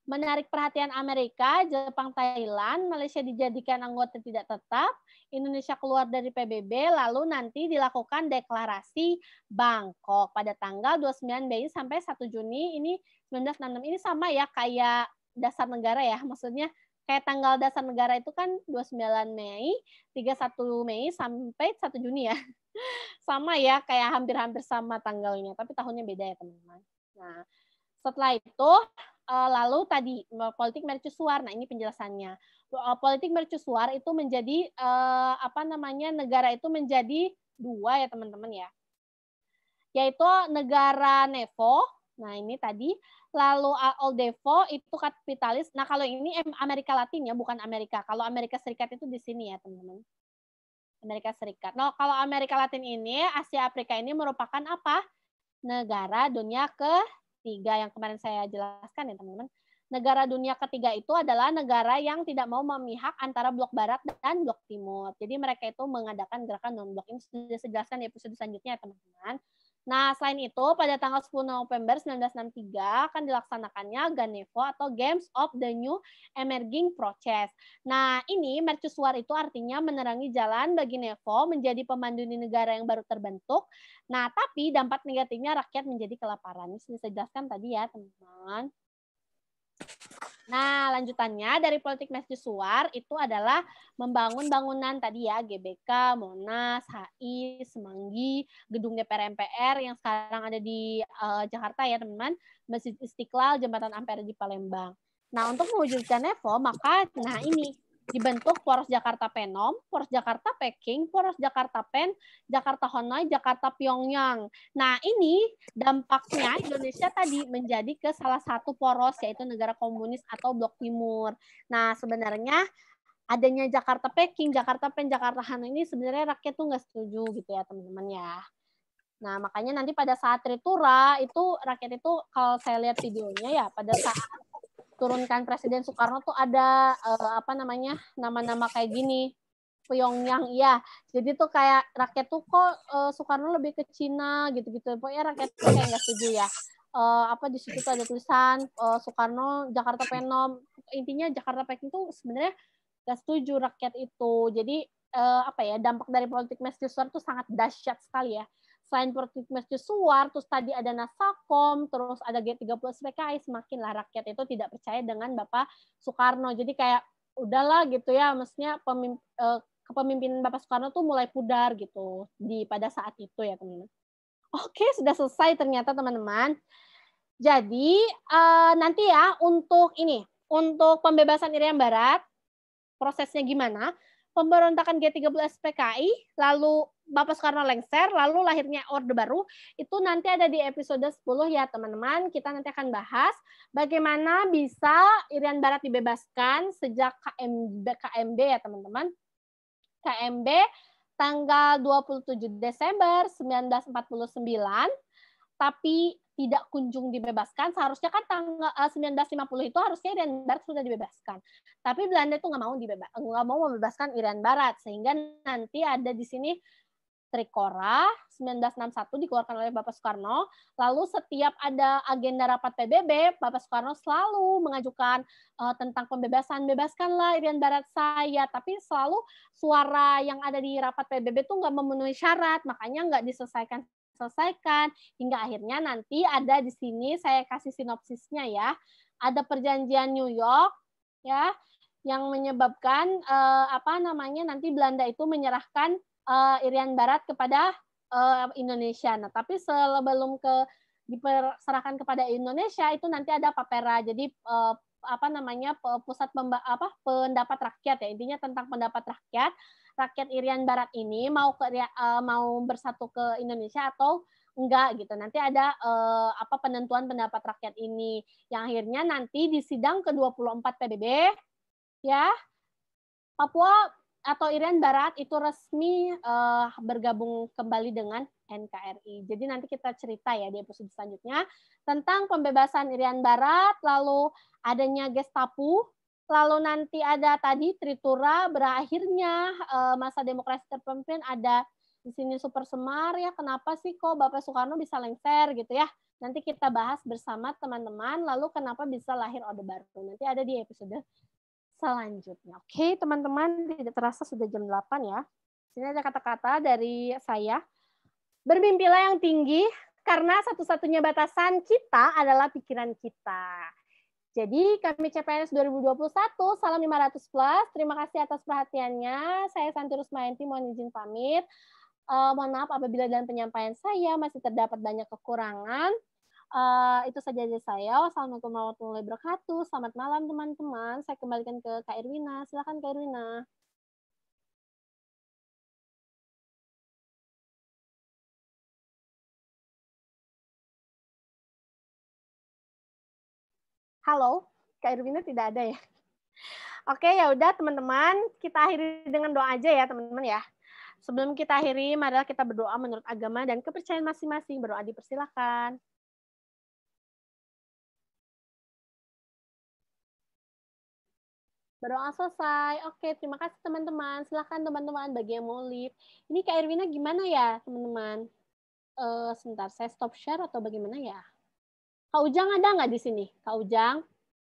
menarik perhatian Amerika, Jepang, Thailand, Malaysia dijadikan anggota tidak tetap, Indonesia keluar dari PBB, lalu nanti dilakukan deklarasi Bangkok pada tanggal 29 Mei sampai 1 Juni ini 1966. Ini sama ya kayak dasar negara ya, maksudnya kayak tanggal dasar negara itu kan 29 Mei, 31 Mei sampai 1 Juni ya. Sama ya, kayak hampir-hampir sama tanggalnya, tapi tahunnya beda ya teman-teman. Nah, setelah itu lalu tadi politik mercusuar. Nah, ini penjelasannya. Politik mercusuar itu menjadi negara itu menjadi dua ya teman-teman ya. Yaitu negara Nevo. Nah, ini tadi. Lalu Oldevo itu kapitalis. Nah, kalau ini Amerika Latin ya, bukan Amerika. Kalau Amerika Serikat itu di sini ya, teman-teman. Amerika Serikat. Nah, kalau Amerika Latin ini, Asia Afrika ini merupakan apa? Negara dunia ketiga yang kemarin saya jelaskan ya teman-teman. Negara dunia ketiga itu adalah negara yang tidak mau memihak antara blok barat dan blok timur. Jadi mereka itu mengadakan gerakan non-blok. Ini sudah saya jelaskan di episode selanjutnya ya teman-teman. Nah, selain itu pada tanggal 10 November 1963 akan dilaksanakannya Ganevo atau Games of the New Emerging Process. Nah, ini mercusuar itu artinya menerangi jalan bagi Nevo menjadi pemandu di negara yang baru terbentuk. Nah, tapi dampak negatifnya rakyat menjadi kelaparan. Ini sudah saya jelaskan tadi ya, teman-teman. Nah, lanjutannya dari politik mercusuar itu adalah membangun bangunan tadi ya, GBK, Monas, HI, Semanggi, gedung DPR MPR yang sekarang ada di Jakarta ya teman-teman, Masjid Istiqlal, Jembatan Ampera di Palembang. Nah, untuk mewujudkan Nevo, maka nah ini dibentuk Poros Jakarta Penom, Poros Jakarta Peking, Poros Jakarta Pen, Jakarta Hanoi, Jakarta Pyongyang. Nah, ini dampaknya Indonesia tadi menjadi ke salah satu poros yaitu negara komunis atau blok timur. Nah, sebenarnya adanya Jakarta Peking, Jakarta Pen, Jakarta Hanoi ini sebenarnya rakyat tuh nggak setuju gitu ya teman-teman ya. Nah, makanya nanti pada saat Tritura itu rakyat itu kalau saya lihat videonya ya pada saat turunkan Presiden Soekarno tuh ada apa namanya nama-nama kayak gini. Pyongyang, iya. Jadi tuh kayak rakyat tuh kok Soekarno lebih ke Cina gitu-gitu. Pokoknya rakyat tuh kayak nggak setuju ya. Apa di situ tuh ada tulisan Soekarno Jakarta Penom. Intinya Jakarta Peking tuh sebenarnya nggak setuju rakyat itu. Jadi apa ya dampak dari politik mercusuar tuh sangat dahsyat sekali ya. Selain politik mercusuar, terus tadi ada Nasakom, terus ada G30 SPKI, semakinlah rakyat itu tidak percaya dengan Bapak Soekarno. Jadi kayak udahlah gitu ya, maksudnya kepemimpinan Bapak Soekarno tuh mulai pudar gitu pada saat itu ya teman-teman. Oke, sudah selesai ternyata teman-teman. Jadi nanti ya untuk pembebasan Irian Barat, prosesnya gimana? Pemberontakan G30 SPKI, lalu Bapak Soekarno lengser, lalu lahirnya Orde Baru, itu nanti ada di episode 10 ya teman-teman. Kita nanti akan bahas bagaimana bisa Irian Barat dibebaskan sejak KMB ya teman-teman. KMB tanggal 27 Desember 1949, tapi tidak kunjung dibebaskan. Seharusnya kan tanggal 1950 itu harusnya Irian Barat sudah dibebaskan. Tapi Belanda itu nggak mau membebaskan Irian Barat, sehingga nanti ada di sini Trikora 1961 dikeluarkan oleh Bapak Soekarno. Lalu setiap ada agenda rapat PBB, Bapak Soekarno selalu mengajukan tentang pembebasan, bebaskanlah Irian Barat saya. Tapi selalu suara yang ada di rapat PBB itu nggak memenuhi syarat, makanya nggak diselesaikan hingga akhirnya nanti ada di sini saya kasih sinopsisnya ya. Ada perjanjian New York ya yang menyebabkan nanti Belanda itu menyerahkan Irian Barat kepada Indonesia. Nah, tapi sebelum diserahkan kepada Indonesia itu nanti ada Papera. Jadi pusat pendapat rakyat ya. Intinya tentang pendapat rakyat. Rakyat Irian Barat ini mau bersatu ke Indonesia atau enggak gitu. Nanti ada penentuan pendapat rakyat ini yang akhirnya nanti di sidang ke-24 PBB ya Papua atau Irian Barat itu resmi bergabung kembali dengan NKRI. Jadi nanti kita cerita ya di episode selanjutnya tentang pembebasan Irian Barat, lalu adanya Gestapo, lalu nanti ada tadi Tritura, berakhirnya masa demokrasi terpimpin, ada di sini Super Semar ya. Kenapa sih kok Bapak Soekarno bisa lengser gitu ya? Nanti kita bahas bersama teman-teman, lalu kenapa bisa lahir Orde Baru. Nanti ada di episode selanjutnya. Oke, teman-teman, tidak terasa sudah jam 8 ya. Sini ada kata-kata dari saya. Bermimpilah yang tinggi, karena satu-satunya batasan kita adalah pikiran kita. Jadi kami CPNS 2021, salam 500 plus. Terima kasih atas perhatiannya. Saya Santi Rusmayanti, mohon izin pamit. Mohon maaf apabila dalam penyampaian saya masih terdapat banyak kekurangan. Itu saja dari saya. Wassalamualaikum warahmatullahi wabarakatuh. Selamat malam teman-teman. Saya kembalikan ke Kak Irwina. Silakan Kak Irwina. Halo, Kak Irwina tidak ada ya? Oke, ya udah teman-teman, kita akhiri dengan doa aja ya teman-teman ya. Sebelum kita akhiri, marilah kita berdoa menurut agama dan kepercayaan masing-masing. Berdoa dipersilakan. Berdoa selesai. Oke, terima kasih teman-teman. Silahkan teman-teman bagi yang mau live. Ini Kak Irwina gimana ya teman-teman? Sebentar, saya stop share atau bagaimana ya? Kak Ujang ada nggak di sini? Kak Ujang?